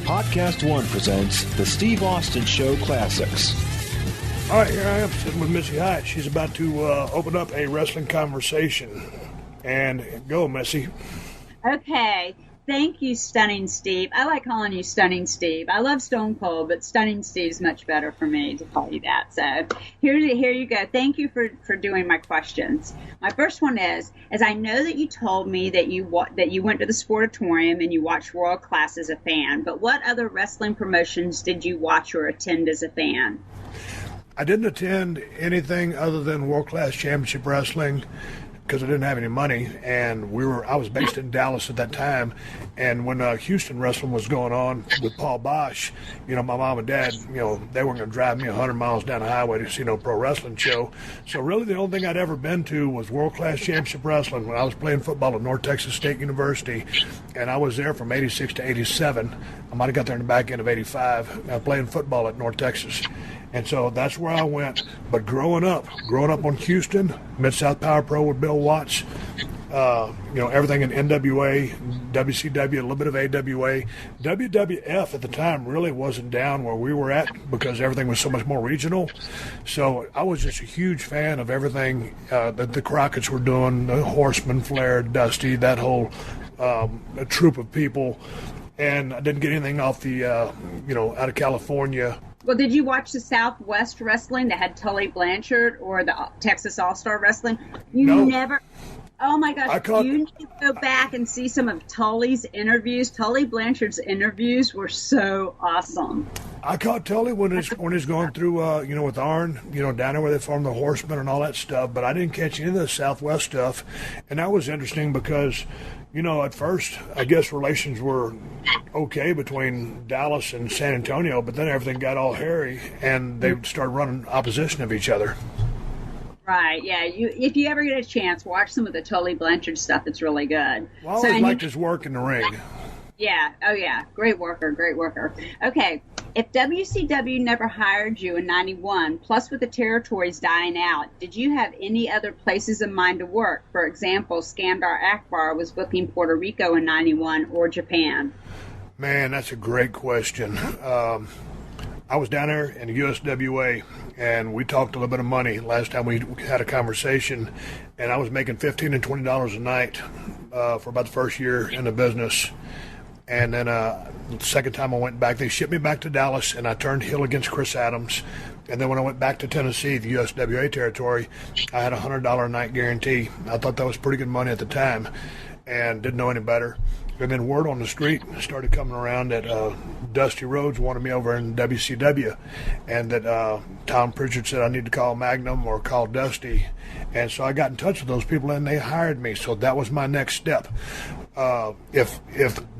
PodcastOne presents the Steve Austin Show Classics. All right, here I am sitting with Missy Hyatt. She's about to open up a wrestling conversation. And go, Missy. Okay. Thank you, Stunning Steve. I like calling you Stunning Steve. I love Stone Cold, but Stunning Steve's much better for me to call you that. So here you go. Thank you for doing my questions. My first one is I know that you told me that you went to the Sportatorium and you watched World Class as a fan, but what other wrestling promotions did you watch or attend as a fan? I didn't attend anything other than World Class Championship Wrestling, because I didn't have any money, and I was based in Dallas at that time, and when Houston wrestling was going on with Paul Bosch, my mom and dad, they weren't going to drive me 100 miles down the highway to see no pro wrestling show. So really the only thing I'd ever been to was World Class Championship Wrestling when I was playing football at North Texas State University, and I was there from 86 to 87. I might have got there in the back end of 85, playing football at North Texas. And so that's where I went. But growing up on Houston, Mid-South Power Pro with Bill Watts, everything in NWA, WCW, a little bit of AWA. WWF at the time really wasn't down where we were at because everything was so much more regional. So I was just a huge fan of everything that the Crockett's were doing, the Horseman, Flair, Dusty, that whole troop of people. And I didn't get anything off the, out of California. Well, did you watch the Southwest Wrestling that had Tully Blanchard or the Texas All-Star Wrestling? No. Never. Oh, my gosh. You need to go back and see some of Tully's interviews. Tully Blanchard's interviews were so awesome. I caught Tully when he's going through, with Arn, down there where they formed the Horsemen and all that stuff. But I didn't catch any of the Southwest stuff. And that was interesting because, at first, I guess relations were okay between Dallas and San Antonio, but then everything got all hairy, and they started running opposition of each other. Right, yeah. If you ever get a chance, watch some of the Tully Blanchard stuff. It's really good. Well, I always liked his work in the ring. Yeah, oh yeah. Great worker. Okay, if WCW never hired you in 91, plus with the territories dying out, did you have any other places in mind to work? For example, Skandar Akbar was booking Puerto Rico in 91 or Japan. Man, that's a great question. I was down there in the USWA, and we talked a little bit of money last time we had a conversation, and I was making $15 and $20 a night for about the first year in the business. And then the second time I went back, they shipped me back to Dallas, and I turned heel against Chris Adams. And then when I went back to Tennessee, the USWA territory, I had a $100 a night guarantee. I thought that was pretty good money at the time and didn't know any better. And then word on the street started coming around that Dusty Rhodes wanted me over in WCW, and that Tom Pritchard said I need to call Magnum or call Dusty. And so I got in touch with those people, and they hired me. So that was my next step. If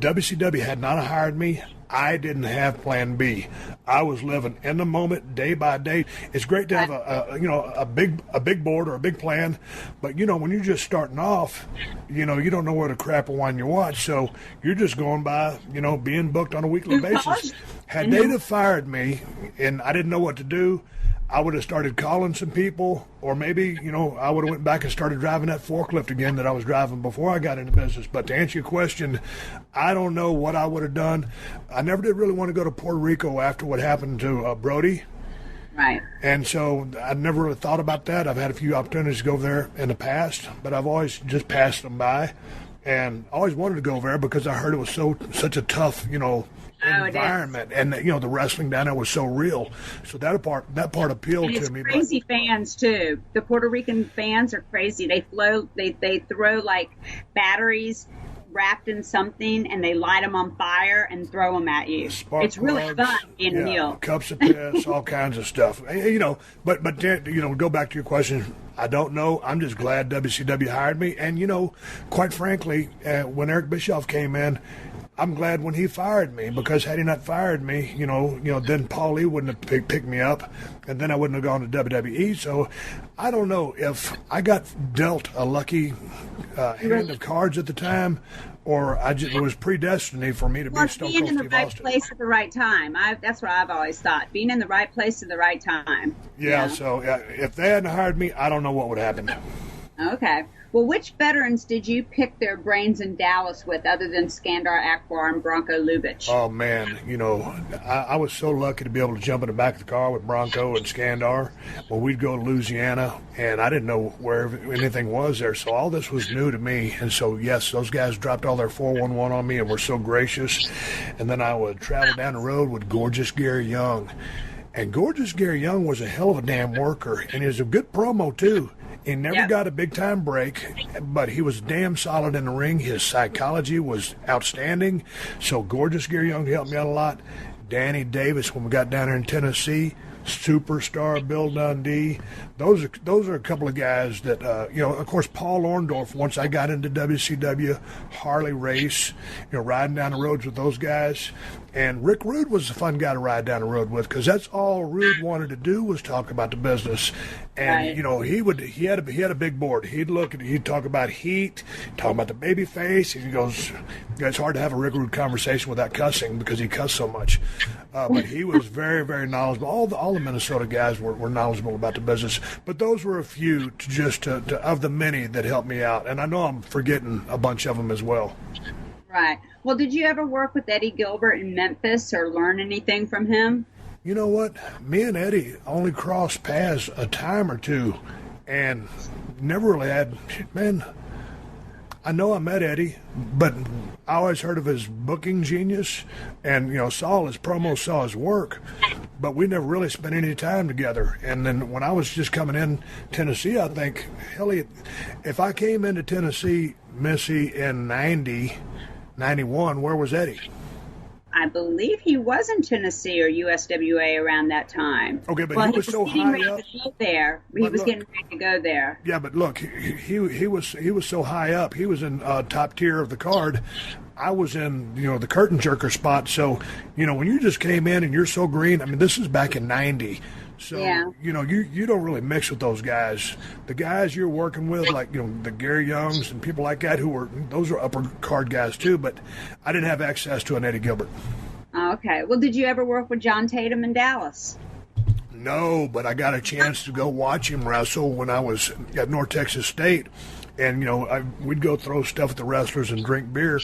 WCW had not hired me, I didn't have plan B. I was living in the moment, day by day. It's great to have a big board or a big plan, but when you're just starting off, you don't know where the crap or wine you watch, so you're just going by, being booked on a weekly basis. Had they have fired me and I didn't know what to do, I would have started calling some people, or maybe, I would have went back and started driving that forklift again that I was driving before I got into business. But to answer your question, I don't know what I would have done. I never did really want to go to Puerto Rico after what happened to Brody. Right. And so I never really thought about that. I've had a few opportunities to go there in the past, but I've always just passed them by, and always wanted to go there because I heard it was such a tough, environment, and the wrestling down there was so real. So that part appealed to me. Crazy fans too. The Puerto Rican fans are crazy. They throw like batteries wrapped in something, and they light them on fire and throw them at you. It's really fun being a heel. Cups of piss, all kinds of stuff. But go back to your question. I don't know. I'm just glad WCW hired me, and quite frankly, when Eric Bischoff came in, I'm glad when he fired me, because had he not fired me, then Paul Lee wouldn't have picked me up, and then I wouldn't have gone to WWE. So I don't know if I got dealt a lucky hand of cards at the time, or it was predestined for me to be Stone Cold Steve Austin. Being in the right place at the right time. That's what I've always thought. Being in the right place at the right time. Yeah, so if they hadn't hired me, I don't know what would happen. Okay. Well, which veterans did you pick their brains in Dallas with other than Skandar Akbar and Bronco Lubitsch? Oh, man, I was so lucky to be able to jump in the back of the car with Bronco and Skandar when we'd go to Louisiana, and I didn't know where anything was there, so all this was new to me. And so, yes, those guys dropped all their 411 on me and were so gracious. And then I would travel down the road with Gorgeous Gary Young. And Gorgeous Gary Young was a hell of a damn worker, and he was a good promo, too. He never got a big-time break, but he was damn solid in the ring. His psychology was outstanding. So Gorgeous Gary Young helped me out a lot. Danny Davis, when we got down here in Tennessee, Superstar Bill Dundee. Those are a couple of guys that, of course, Paul Orndorff, once I got into WCW, Harley Race, riding down the roads with those guys. And Rick Rude was a fun guy to ride down the road with, because that's all Rude wanted to do was talk about the business. And, he had a big board. He'd talk about heat, talk about the baby face. He goes, it's hard to have a Rick Rude conversation without cussing because he cussed so much. But he was very, very knowledgeable. All the Minnesota guys were knowledgeable about the business. But those were a few of the many that helped me out. And I know I'm forgetting a bunch of them as well. Right. Well, did you ever work with Eddie Gilbert in Memphis or learn anything from him? You know what? Me and Eddie only crossed paths a time or two and never really had, man, I know I met Eddie, but I always heard of his booking genius and, saw his promos, saw his work, but we never really spent any time together. And then when I was just coming in Tennessee, I think, Elliot, if I came into Tennessee, Missy, in 91, where was Eddie? I believe he was in Tennessee or USWA around that time. Okay, but he was so high up. There, he was getting ready to go there. Yeah, but look, he was so high up. He was in top tier of the card. I was in the curtain jerker spot. So when you just came in and you're so green. I mean, this is back in '90. So, you don't really mix with those guys. The guys you're working with, like, the Gary Youngs and people like that those are upper card guys too, but I didn't have access to an Eddie Gilbert. Okay. Well, did you ever work with John Tatum in Dallas? No, but I got a chance to go watch him wrestle when I was at North Texas State. And, we'd go throw stuff at the wrestlers and drink beer,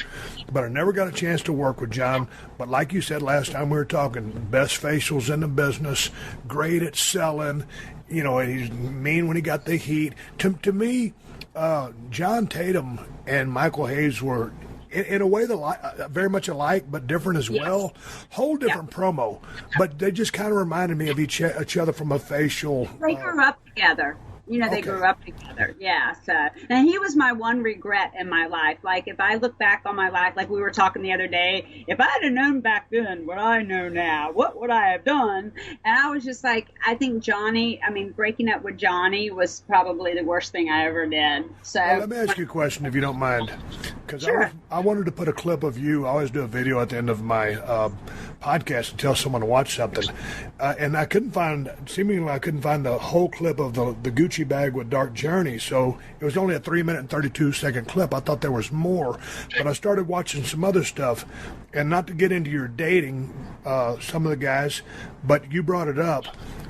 but I never got a chance to work with John. But like you said last time we were talking, best facials in the business, great at selling, and he's mean when he got the heat. To me, John Tatum and Michael Hayes were, in a way, very much alike, but different as well. Whole different promo, but they just kind of reminded me of each other from a facial. They grew up together. They grew up together. Yeah. So, and he was my one regret in my life. Like, if I look back on my life, like we were talking the other day, if I'd have known back then what I know now, what would I have done? And I was just like, I think breaking up with Johnny was probably the worst thing I ever did. So let me ask you a question, if you don't mind. Because sure. I wanted to put a clip of you. I always do a video at the end of my podcast and tell someone to watch something. And I couldn't find the whole clip of the Gucci bag with Dark Journey. So it was only a 3-minute and 32-second clip. I thought there was more. But I started watching some other stuff. And not to get into your dating, some of the guys, but you brought it up.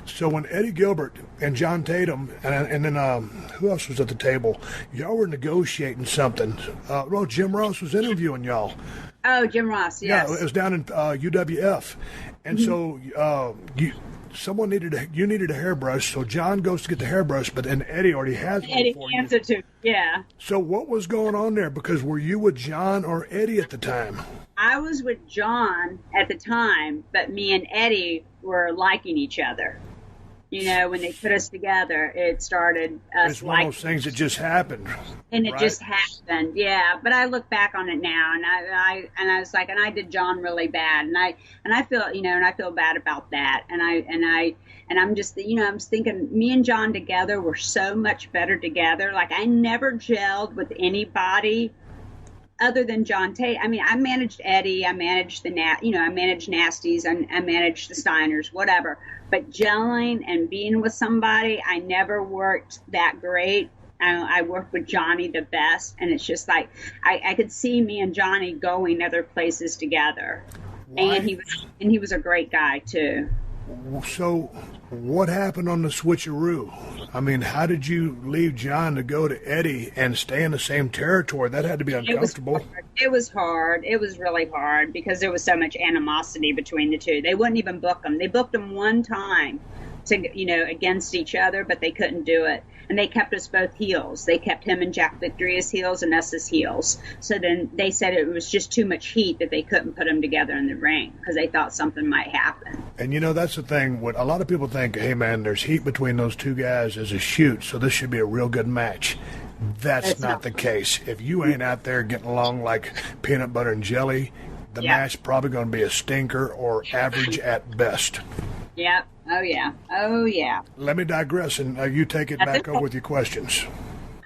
So when Eddie Gilbert and John Tatum and then who else was at the table? Y'all were negotiating something. Jim Ross was interviewing y'all. Oh, Jim Ross, yes. Yeah, it was down in UWF. And so you needed a hairbrush, so John goes to get the hairbrush, but then Eddie already has one for you. Answer to, yeah. So what was going on there? Because were you with John or Eddie at the time? I was with John at the time, but me and Eddie were liking each other. When they put us together, it started us. It's one of those things that just happened. And it just happened, yeah. But I look back on it now, and I was like, and I did John really bad, and I feel, and I feel bad about that, and I'm just, I'm thinking, me and John together were so much better together. Like, I never gelled with anybody other than John Tate. I mean, I managed Eddie, I managed I managed Nasties, I managed the Steiners, whatever. But gelling and being with somebody, I never worked that great. I worked with Johnny the best, and it's just like I could see me and Johnny going other places together. Why? And he was a great guy too. So what happened on the switcheroo? I mean, how did you leave John to go to Eddie and stay in the same territory? That had to be uncomfortable. It was hard. It was really hard because there was so much animosity between the two. They wouldn't even book them. They booked them one time to, you know, against each other, but they couldn't do it. And they kept us both heels. They kept him and Jack Victory as heels and us as heels. So then they said it was just too much heat that they couldn't put them together in the ring because they thought something might happen. And, you know, that's the thing. What a lot of people think, hey, man, there's heat between those two guys as a shoot, so this should be a real good match. That's not the case. If you ain't out there getting along like peanut butter and jelly, the match probably going to be a stinker or average at best. Yep. Oh, yeah. Oh, yeah. Let me digress, and you take it back over with your questions.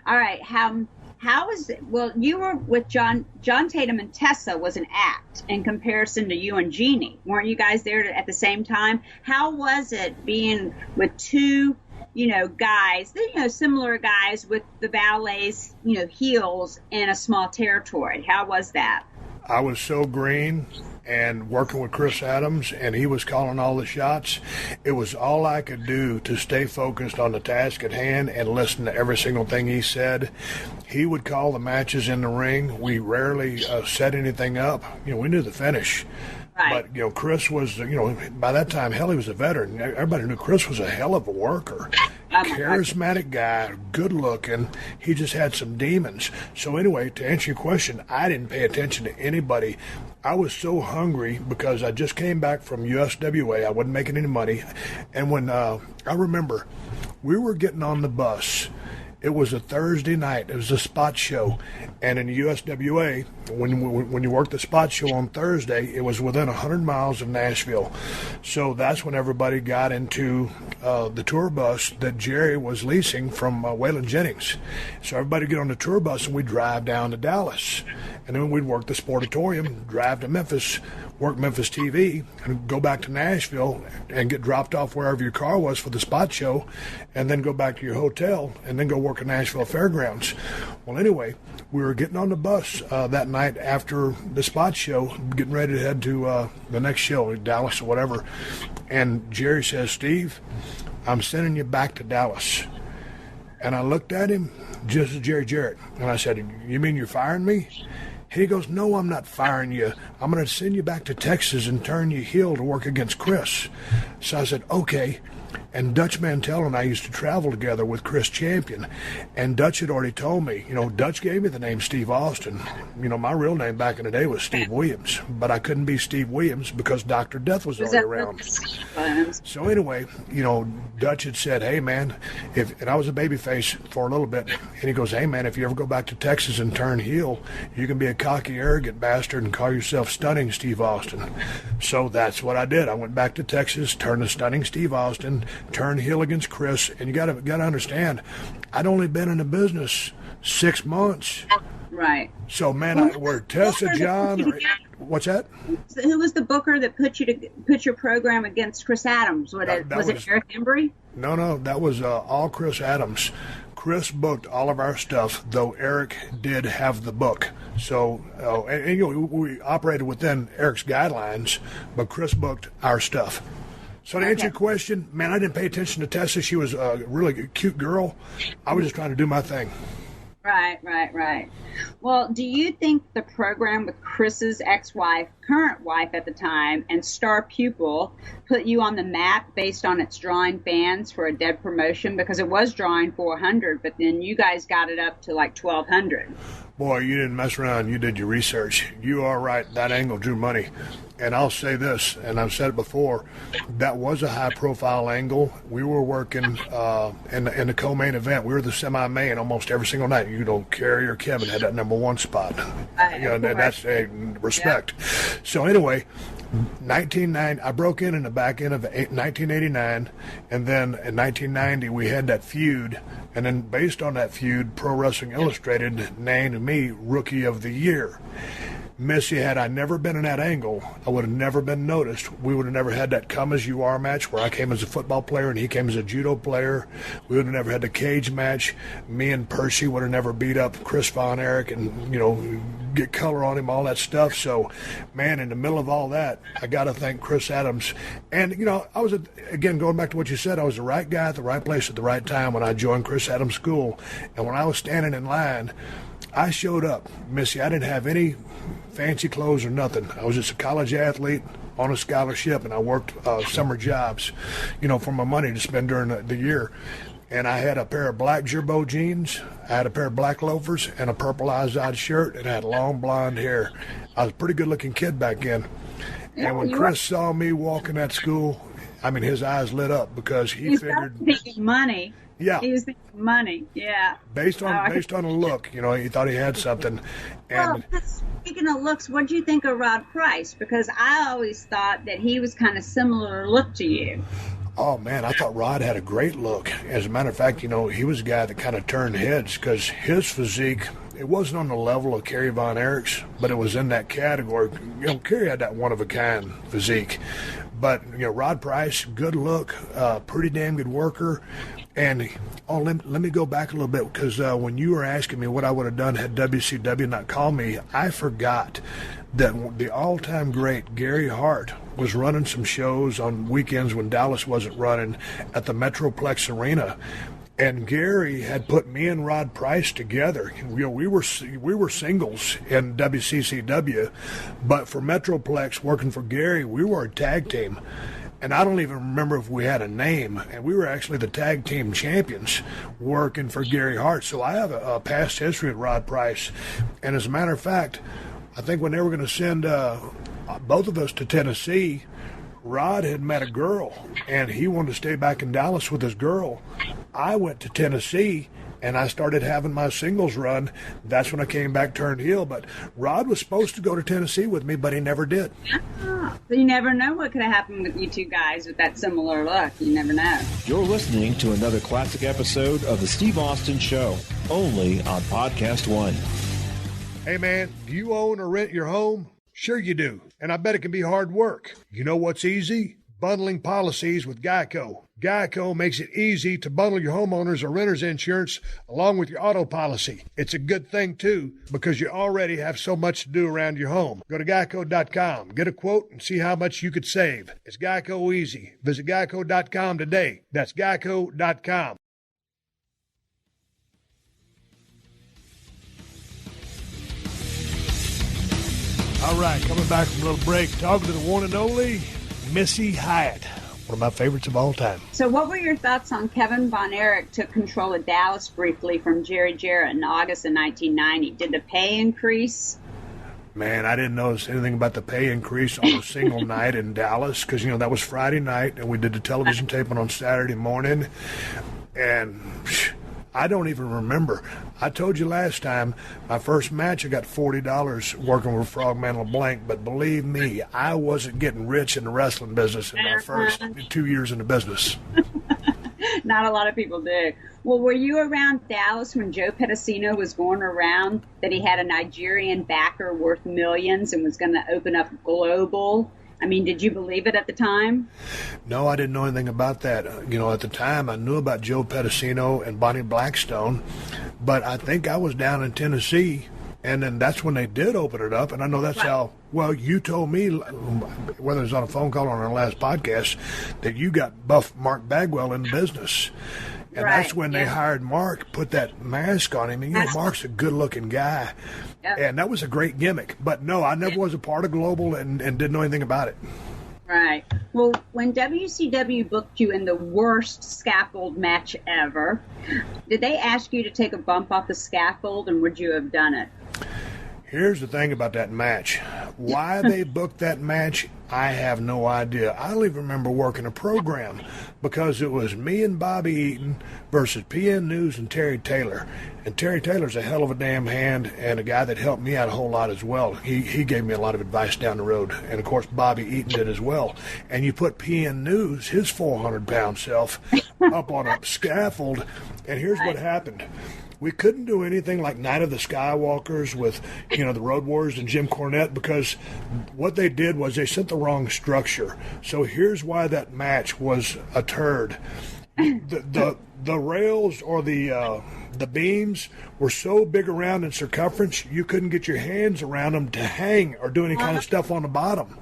All right. How is it? Well, you were with John Tatum and Tessa was an act in comparison to you and Jeannie. Weren't you guys there at the same time? How was it being with two, you know, guys, you know, similar guys with the ballets, you know, heels in a small territory? How was that? I was so green and working with Chris Adams, and he was calling all the shots. It was all I could do to stay focused on the task at hand and listen to every single thing he said. He would call the matches in the ring. We rarely set anything up. You know, we knew the finish. Right. But, you know, Chris was, you know, by that time, hell, he was a veteran. Everybody knew Chris was a hell of a worker. Charismatic guy, good looking. He just had some demons. So anyway, to answer your question, I didn't pay attention to anybody. I was so hungry because I just came back from USWA. I wasn't making any money. And when I remember we were getting on the bus, it was a Thursday night. It was a spot show. And in the USWA, when you worked the spot show on Thursday, it was within 100 miles of Nashville. So that's when everybody got into the tour bus that Jerry was leasing from Waylon Jennings. So everybody get on the tour bus and we'd drive down to Dallas. And then we'd work the Sportatorium, drive to Memphis, work Memphis TV, and go back to Nashville and get dropped off wherever your car was for the spot show, and then go back to your hotel, and then go work at Nashville Fairgrounds. Well, anyway, we were getting on the bus that night after the spot show, getting ready to head to the next show, Dallas or whatever, and Jerry says, Steve, I'm sending you back to Dallas. And I looked at him, just as Jerry Jarrett, and I said, you mean you're firing me? He goes, no, I'm not firing you. I'm going to send you back to Texas and turn you heel to work against Chris. So I said, okay. And Dutch Mantell and I used to travel together with Chris Champion. And Dutch had already told me, you know, Dutch gave me the name Steve Austin. You know, my real name back in the day was Steve Williams. But I couldn't be Steve Williams because Dr. Death was already around. So anyway, you know, Dutch had said, hey, man, and I was a babyface for a little bit. And he goes, hey, man, if you ever go back to Texas and turn heel, you can be a cocky, arrogant bastard and call yourself Stunning Steve Austin. So that's what I did. I went back to Texas, turned to Stunning Steve Austin, turned heel against Chris. And you got to understand, I'd only been in the business 6 months. Right. So, man, where Tessa, John, what's that? Who was the booker that put your program against Chris Adams? Was it Eric Embry? No, that was all Chris Adams. Chris booked all of our stuff, though Eric did have the book. So, and you know, we operated within Eric's guidelines, but Chris booked our stuff. So to answer your question, man, I didn't pay attention to Tessa. She was a really cute girl. I was just trying to do my thing. Right. Well, do you think the program with Chris's ex-wife, current wife at the time, and star pupil put you on the map based on its drawing fans for a dead promotion? Because it was drawing 400, but then you guys got it up to like 1,200. Boy, you didn't mess around. You did your research. You are right. That angle drew money. And I'll say this, and I've said it before, that was a high-profile angle. We were working in the co-main event. We were the semi-main almost every single night. You know, Kerry or Kevin had that number one spot. You know, that's respect. Yeah. So anyway, 1990, I broke in the back end of 1989, and then in 1990 we had that feud, and then based on that feud, Pro Wrestling Illustrated named me Rookie of the Year. Missy, had I never been in that angle, I would have never been noticed. We would have never had that come as you are match where I came as a football player and he came as a judo player. We would have never had the cage match. Me and Percy would have never beat up Chris Von Erich and, you know, get color on him, all that stuff. So, man, in the middle of all that, that, I got to thank Chris Adams. And, I was, again, going back to what you said, I was the right guy at the right place at the right time when I joined Chris Adams' school. And when I was standing in line, I showed up. Missy, I didn't have any fancy clothes or nothing. I was just a college athlete on a scholarship, and I worked summer jobs, for my money to spend during the year. And I had a pair of black Gerbo jeans, I had a pair of black loafers, and a purple Izod shirt, and I had long blonde hair. I was a pretty good-looking kid back then. And when Chris saw me walking at school, his eyes lit up because he figured... making money. Yeah. He was making money, yeah. Based on a look, he thought he had something. And speaking of looks, what do you think of Rod Price? Because I always thought that he was kind of similar look to you. Oh, man, I thought Rod had a great look. As a matter of fact, he was a guy that kind of turned heads because his physique, it wasn't on the level of Kerry Von Erich's, but it was in that category. Kerry had that one-of-a-kind physique. But, Rod Price, good look, pretty damn good worker. And let me go back a little bit because when you were asking me what I would have done had WCW not called me, I forgot that the all-time great Gary Hart was running some shows on weekends when Dallas wasn't running at the Metroplex Arena. And Gary had put me and Rod Price together. We were singles in WCCW, but for Metroplex, working for Gary, we were a tag team. And I don't even remember if we had a name. And we were actually the Tag Team Champions working for Gary Hart. So I have a past history with Rod Price. And as a matter of fact, I think when they were going to send both of us to Tennessee, Rod had met a girl, and he wanted to stay back in Dallas with his girl. I went to Tennessee, and I started having my singles run. That's when I came back, turned heel. But Rod was supposed to go to Tennessee with me, but he never did. So you never know what could have happened with you two guys with that similar look. You never know. You're listening to another classic episode of The Steve Austin Show, only on PodcastOne. Hey, man, do you own or rent your home? Sure you do, and I bet it can be hard work. You know what's easy? Bundling policies with Geico. Geico makes it easy to bundle your homeowners or renters insurance along with your auto policy. It's a good thing, too, because you already have so much to do around your home. Go to geico.com, get a quote, and see how much you could save. It's Geico easy. Visit geico.com today. That's geico.com. All right, coming back from a little break, talking to the one and only Missy Hyatt, one of my favorites of all time. So what were your thoughts on Kevin Von Erich took control of Dallas briefly from Jerry Jarrett in August of 1990? Did the pay increase? Man, I didn't notice anything about the pay increase on a single night in Dallas because, that was Friday night, and we did the television taping on Saturday morning, and I don't even remember. I told you last time, my first match, I got $40 working with Frogman LeBlanc, but believe me, I wasn't getting rich in the wrestling business in my first 2 years in the business. Not a lot of people did. Well, were you around Dallas when Joe Pedicino was going around that he had a Nigerian backer worth millions and was going to open up Global? Did you believe it at the time? No, I didn't know anything about that. At the time, I knew about Joe Pedicino and Bonnie Blackstone, but I think I was down in Tennessee, and then that's when they did open it up, and I know that's how, you told me, whether it was on a phone call or on our last podcast, that you got Buff Mark Bagwell in the business. And that's when they hired Mark, put that mask on him. And, Mark's a good-looking guy. Yep. And that was a great gimmick. But, no, I never was a part of Global and didn't know anything about it. Right. Well, when WCW booked you in the worst scaffold match ever, did they ask you to take a bump off the scaffold, and would you have done it? Here's the thing about that match. Why they booked that match, I have no idea. I don't even remember working a program because it was me and Bobby Eaton versus PN News and Terry Taylor. And Terry Taylor's a hell of a damn hand and a guy that helped me out a whole lot as well. He gave me a lot of advice down the road. And, of course, Bobby Eaton did as well. And you put PN News, his 400-pound self, up on a scaffold, and here's what happened. We couldn't do anything like Night of the Skywalkers with, the Road Warriors and Jim Cornette because what they did was they sent the wrong structure. So here's why that match was a turd. The rails or the beams were so big around in circumference you couldn't get your hands around them to hang or do any kind of stuff on the bottom.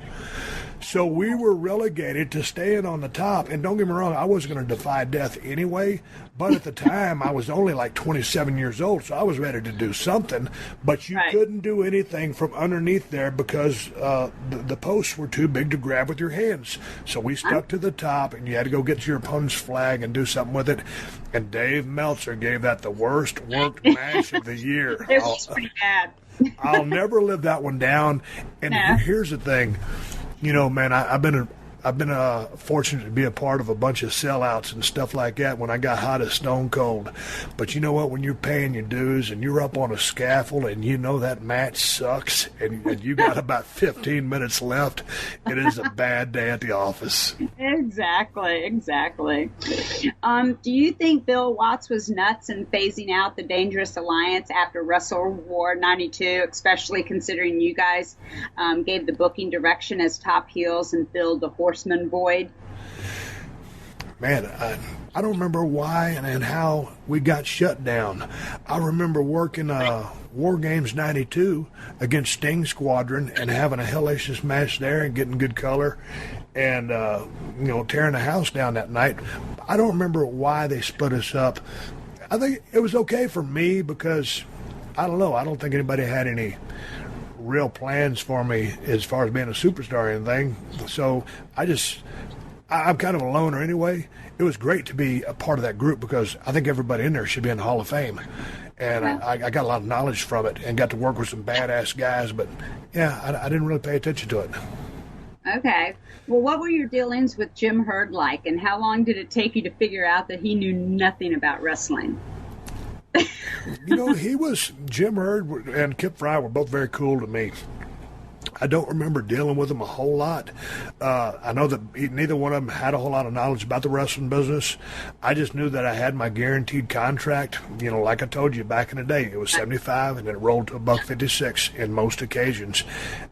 So we were relegated to staying on the top. And don't get me wrong, I wasn't going to defy death anyway. But at the time, I was only like 27 years old, so I was ready to do something. But you couldn't do anything from underneath there because the posts were too big to grab with your hands. So we stuck to the top, and you had to go get to your opponent's flag and do something with it. And Dave Meltzer gave that the worst worked match of the year. It was pretty bad. I'll never live that one down. And here's the thing. You know, man, I've been fortunate to be a part of a bunch of sellouts and stuff like that when I got hot as Stone Cold. But you know what? When you're paying your dues and you're up on a scaffold and you know that match sucks and you got about 15 minutes left, it is a bad day at the office. Exactly. Do you think Bill Watts was nuts in phasing out the Dangerous Alliance after Wrestle War 92, especially considering you guys gave the booking direction as top heels and filled the Horseman void? Man, I don't remember why and how we got shut down. I remember working War Games 92 against Sting Squadron and having a hellacious match there and getting good color and, tearing the house down that night. I don't remember why they split us up. I think it was okay for me because, I don't know, I don't think anybody had any real plans for me as far as being a superstar or anything. So I'm kind of a loner anyway. It was great to be a part of that group because I think everybody in there should be in the Hall of Fame. And I got a lot of knowledge from it and got to work with some badass guys. But, yeah, I didn't really pay attention to it. Okay. Well, what were your dealings with Jim Herd like, and how long did it take you to figure out that he knew nothing about wrestling? Jim Herd and Kip Fry were both very cool to me. I don't remember dealing with them a whole lot. I know that neither one of them had a whole lot of knowledge about the wrestling business. I just knew that I had my guaranteed contract. You know, like I told you back in the day, it was $75 and then it rolled to $156 in most occasions.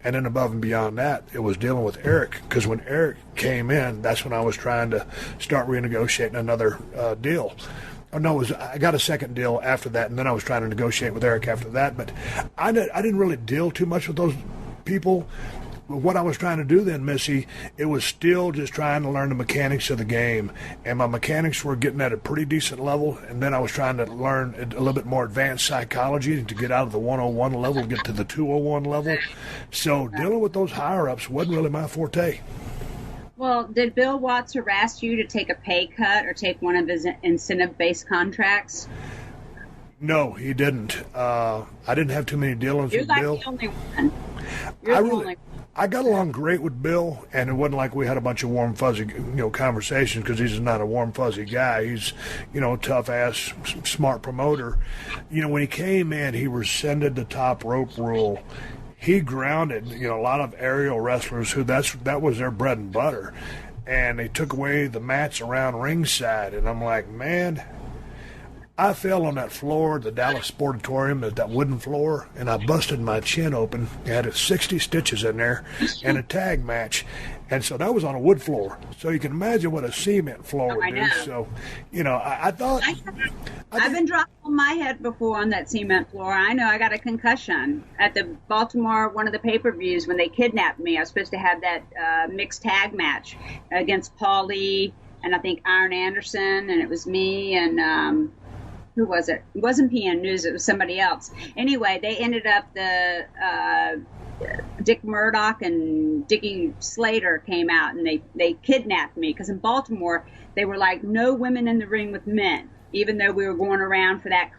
And then above and beyond that, it was dealing with Eric. Because when Eric came in, that's when I was trying to start renegotiating another deal. Oh, no, I got a second deal after that, and then I was trying to negotiate with Eric after that. But I didn't really deal too much with those people. What I was trying to do then, Missy, it was still just trying to learn the mechanics of the game. And my mechanics were getting at a pretty decent level, and then I was trying to learn a little bit more advanced psychology to get out of the 101 level and get to the 201 level. So dealing with those higher-ups wasn't really my forte. Well, did Bill Watts harass you to take a pay cut or take one of his incentive-based contracts? No, he didn't. I didn't have too many dealings with Bill. You're the only one. I got along great with Bill, and it wasn't like we had a bunch of warm, fuzzy, conversations because he's not a warm, fuzzy guy. He's, tough-ass, smart promoter. When he came in, he rescinded the top rope rule. He grounded, a lot of aerial wrestlers who that was their bread and butter. And they took away the mats around ringside. And I'm like, man, I fell on that floor, the Dallas Sportatorium, that wooden floor, and I busted my chin open. I had 60 stitches in there and a tag match. And so that was on a wood floor. So you can imagine what a cement floor would do. So, I thought... I've been dropped on my head before on that cement floor. I know I got a concussion at the Baltimore, one of the pay-per-views, when they kidnapped me. I was supposed to have that mixed tag match against Paul Lee and I think Iron Anderson, and it was me and... who was it? It wasn't PN News. It was somebody else. Anyway, they ended up Dick Murdoch and Dickie Slater came out and they kidnapped me because in Baltimore they were like no women in the ring with men, even though we were going around for that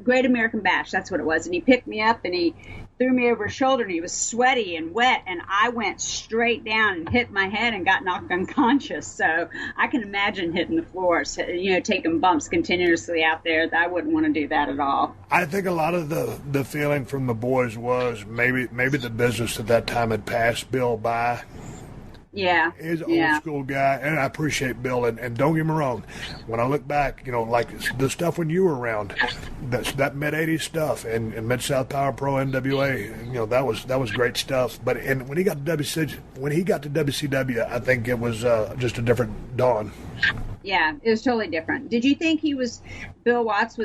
Great American Bash. That's what it was. And he picked me up and he threw me over his shoulder and he was sweaty and wet and I went straight down and hit my head and got knocked unconscious. So I can imagine hitting the floors, taking bumps continuously out there. I wouldn't want to do that at all. I think a lot of the feeling from the boys was maybe the business at that time had passed Bill by. Yeah. He's an old school guy, and I appreciate Bill. And don't get me wrong, when I look back, like the stuff when you were around, that mid-'80s stuff and Mid-South Power Pro, NWA, that was great stuff. But when he got to WCW, I think it was just a different dawn. Yeah, it was totally different. Did you think Bill Watts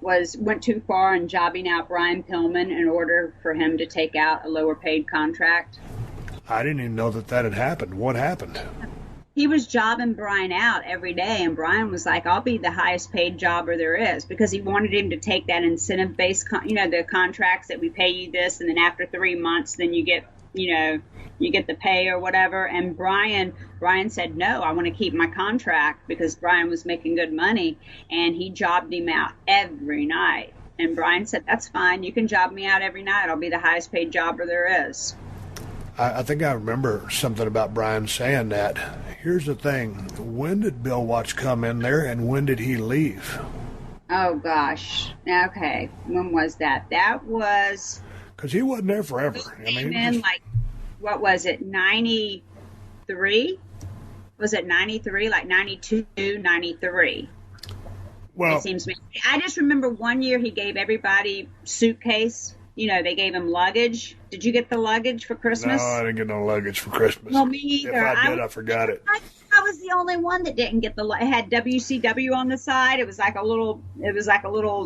went too far in jobbing out Brian Pillman in order for him to take out a lower paid contract? I didn't even know that had happened. What happened? He was jobbing Brian out every day, and Brian was like, I'll be the highest paid jobber there is, because he wanted him to take that incentive-based, the contracts that we pay you this, and then after 3 months, then you get, you get the pay or whatever. And Brian said, no, I want to keep my contract, because Brian was making good money, and he jobbed him out every night. And Brian said, that's fine. You can job me out every night. I'll be the highest paid jobber there is. I think I remember something about Brian saying that. Here's the thing. When did Bill Watts come in there, and when did he leave? Oh, gosh. Okay. When was that? That was... Because he wasn't there forever. What was it, 93? Was it 93? Like 92, 93? Well, it seems to me. I just remember one year he gave everybody suitcase. They gave him luggage. Did you get the luggage for Christmas? No, I didn't get no luggage for Christmas. Well, me either. If I did, I forgot it. I was the only one that didn't get the. It had WCW on the side. It was like a little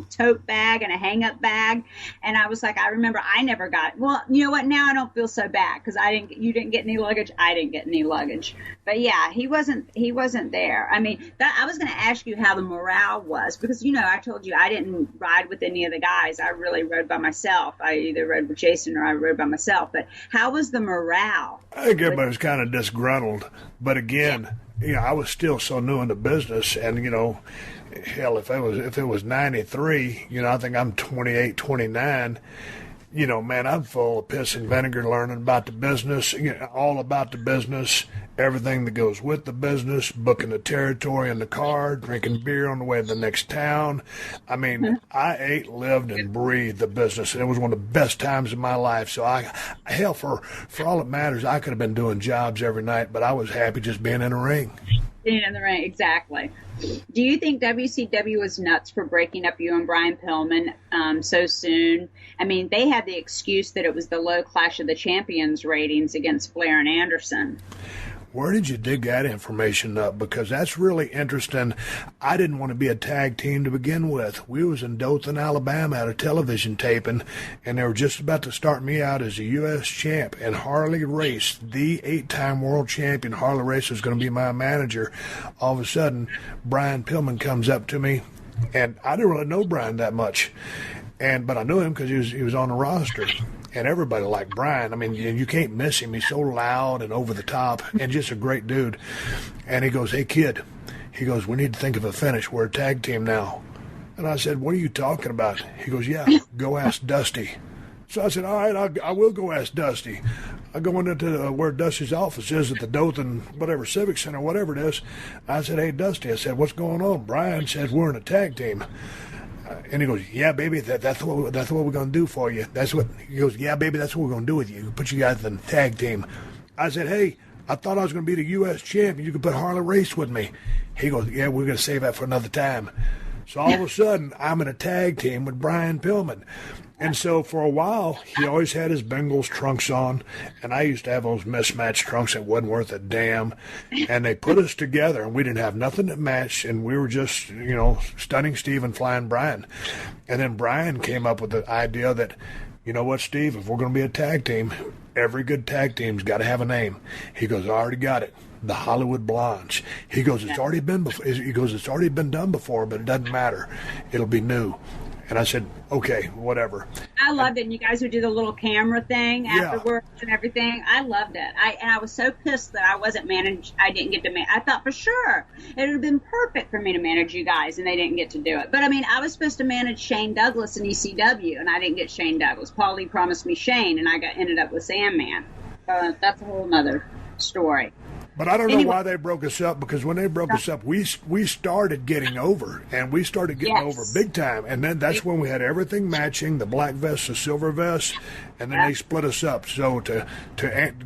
tote bag and a hang-up bag. And I was like, I remember I never got it. Well, you know what? Now I don't feel so bad, because you didn't get any luggage. I didn't get any luggage. But yeah, he wasn't there. I mean, I was going to ask you how the morale was, because I told you I didn't ride with any of the guys. I really rode by myself. I either rode with Jason or I rode by myself. But how was the morale? I think everybody was kind of disgruntled. But again, I was still so new in the business, and hell, if it was 93, I think I'm 28, 29. Man, I'm full of piss and vinegar, learning about the business, all about the business, everything that goes with the business, booking the territory in the car, drinking beer on the way to the next town. I mean, I ate, lived, and breathed the business, and it was one of the best times of my life. So for all it matters, I could have been doing jobs every night, but I was happy just being in the ring. Being in the ring, exactly. Do you think WCW was nuts for breaking up you and Brian Pillman so soon? I mean, they had the excuse that it was the low Clash of the Champions ratings against Flair and Anderson. Where did you dig that information up? Because that's really interesting. I didn't want to be a tag team to begin with. We was in Dothan, Alabama at a television taping, and they were just about to start me out as a U.S. champ. And Harley Race, the 8-time world champion, Harley Race was going to be my manager. All of a sudden, Brian Pillman comes up to me, and I didn't really know Brian that much. But I knew him because he was on the roster. And everybody liked Brian. I mean, you can't miss him. He's so loud and over the top and just a great dude. And he goes, hey, kid. He goes, we need to think of a finish. We're a tag team now. And I said, what are you talking about? He goes, yeah, go ask Dusty. So I said, all right, I will go ask Dusty. I go into where Dusty's office is at the Dothan, whatever, Civic Center, whatever it is. I said, hey, Dusty. I said, what's going on? Brian says we're in a tag team. And he goes, yeah, baby, that's what we're going to do for you. He goes, yeah, baby, that's what we're going to do with you. Put you guys in the tag team. I said, hey, I thought I was going to be the U.S. champion. You could put Harley Race with me. He goes, yeah, we're going to save that for another time. So all of a sudden, I'm in a tag team with Brian Pillman. And so for a while, he always had his Bengals trunks on, and I used to have those mismatched trunks that wasn't worth a damn. And they put us together, and we didn't have nothing to match, and we were just, Stunning Steve and Flying Brian. And then Brian came up with the idea that, you know what, Steve, if we're going to be a tag team, every good tag team's got to have a name. He goes, I already got it. The Hollywood Blondes. He goes, it's already been done before, but it doesn't matter. It'll be new. And I said, okay, whatever. I loved it. And you guys would do the little camera thing afterwards and everything. I loved it. I was so pissed that I wasn't managed. I didn't get to manage. I thought for sure it would have been perfect for me to manage you guys, and they didn't get to do it. But I mean, I was supposed to manage Shane Douglas in ECW, and I didn't get Shane Douglas. Paulie promised me Shane, and I ended up with Sandman. That's a whole nother story. But I don't know why they broke us up, because when they broke us up, we started getting over, and we started getting over big time. And then that's when we had everything matching, the black vest, the silver vest, and then they split us up. So to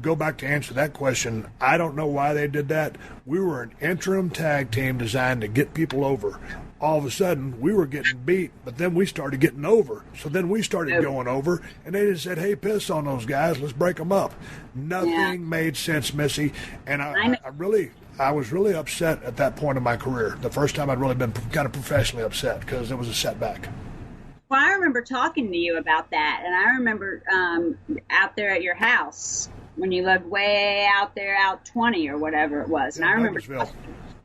go back to answer that question, I don't know why they did that. We were an interim tag team designed to get people over. All of a sudden, we were getting beat, but then we started getting over. So then we started going over, and they just said, hey, piss on those guys. Let's break them up. Nothing made sense, Missy. And I was really upset at that point in my career. The first time I'd really been kind of professionally upset, because it was a setback. Well, I remember talking to you about that, and I remember out there at your house, when you lived way out there, out 20 or whatever it was. And I remember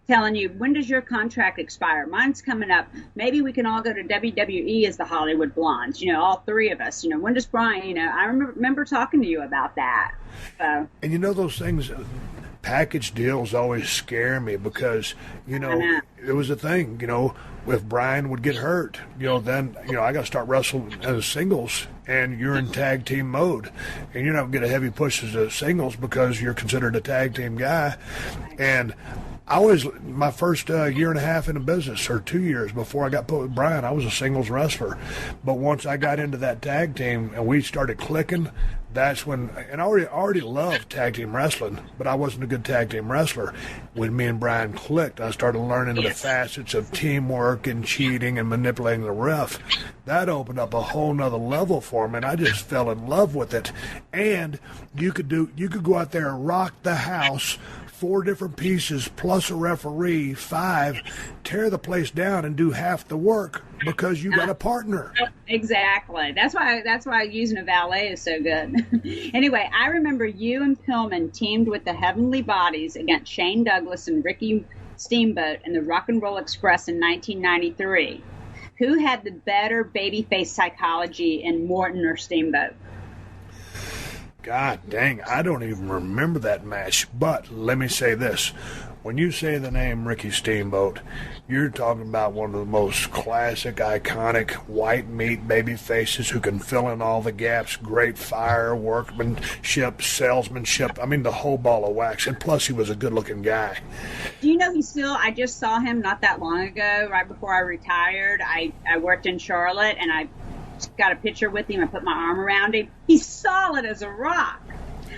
telling you, when does your contract expire? Mine's coming up. Maybe we can all go to WWE as the Hollywood Blondes, all three of us. When does Brian, I remember talking to you about that. So. And those things, package deals always scare me because, it was a thing, if Brian would get hurt, then, I got to start wrestling as singles, and you're in tag team mode, and you're not going to get a heavy push as a singles because you're considered a tag team guy. And my first year and a half in the business, or 2 years before I got put with Brian, I was a singles wrestler. But once I got into that tag team and we started clicking, that's when, and I already loved tag team wrestling, but I wasn't a good tag team wrestler. When me and Brian clicked, I started learning the facets of teamwork and cheating and manipulating the ref. That opened up a whole nother level for me, and I just fell in love with it. And you could go out there and rock the house, 4 different pieces plus a referee, 5, tear the place down and do half the work because you got a partner. Exactly. That's why using a valet is so good. Anyway, I remember you and Pillman teamed with the Heavenly Bodies against Shane Douglas and Ricky Steamboat in the Rock and Roll Express in 1993. Who had the better babyface psychology in Morton or Steamboat? God dang, I don't even remember that match. But let me say this. When you say the name Ricky Steamboat, you're talking about one of the most classic, iconic, white meat baby faces who can fill in all the gaps. Great fire, workmanship, salesmanship. I mean, the whole ball of wax. And plus, he was a good-looking guy. Do you know I just saw him not that long ago, right before I retired. I worked in Charlotte, and I got a picture with him. I put my arm around him. He's solid as a rock.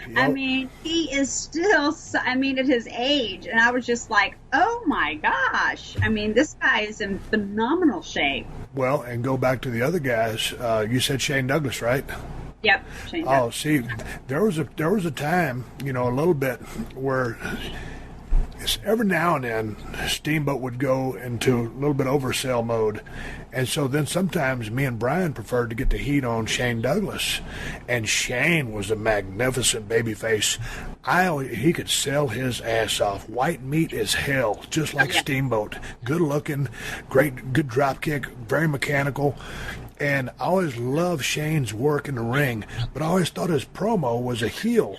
Yep. I mean, he is still, at his age. And I was just like, oh my gosh. I mean, this guy is in phenomenal shape. Well, and go back to the other guys. You said Shane Douglas, right? Yep. Shane Douglas. Oh, see, there was a time, a little bit where every now and then Steamboat would go into a little bit oversell mode. And so then sometimes me and Brian preferred to get the heat on Shane Douglas. And Shane was a magnificent babyface. He could sell his ass off. White meat as hell, just like Steamboat. Good looking, good drop kick, very mechanical. And I always loved Shane's work in the ring, but I always thought his promo was a heel.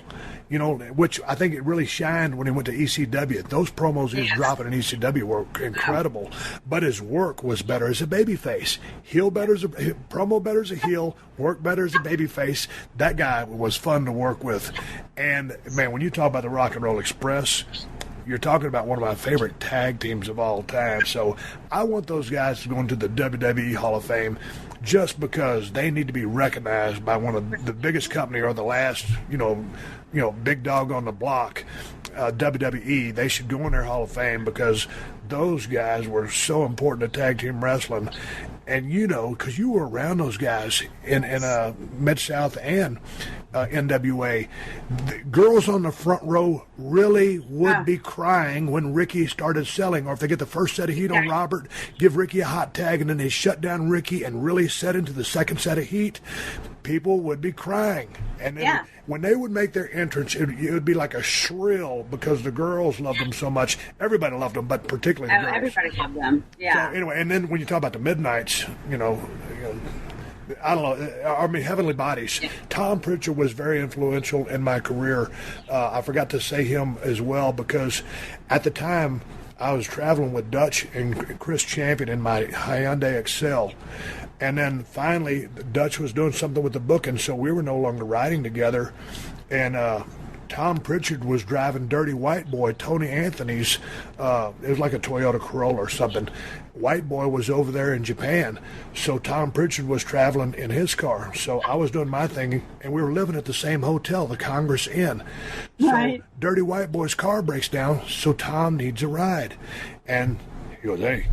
Which I think it really shined when he went to ECW. Those promos he was dropping in ECW were incredible, but his work was better as a babyface. Promo better as a heel, work better as a babyface. That guy was fun to work with. And, man, when you talk about the Rock and Roll Express, you're talking about one of my favorite tag teams of all time. So I want those guys to go into the WWE Hall of Fame just because they need to be recognized by one of the biggest company or the last, big dog on the block, WWE. They should go in their Hall of Fame because those guys were so important to tag team wrestling. And because you were around those guys in Mid-South and NWA, the girls on the front row really would be crying when Ricky started selling, or if they get the first set of heat on Robert, give Ricky a hot tag, and then they shut down Ricky and really set into the second set of heat, people would be crying. And then when they would make their entrance, it would be like a shrill because the girls loved them so much. Everybody loved them, but particularly the girls. Everybody loved them, yeah. So anyway, and then when you talk about the Midnights, I don't know. Heavenly Bodies. Yeah. Tom Pritchard was very influential in my career. I forgot to say him as well because at the time I was traveling with Dutch and Chris Champion in my Hyundai Excel. And then finally, Dutch was doing something with the booking, so we were no longer riding together. And Tom Pritchard was driving Dirty White Boy, Tony Anthony's. It was like a Toyota Corolla or something. White Boy was over there in Japan, so Tom Pritchard was traveling in his car. So I was doing my thing, and we were living at the same hotel, the Congress Inn. So Dirty White Boy's car breaks down, so Tom needs a ride. And he goes, hey,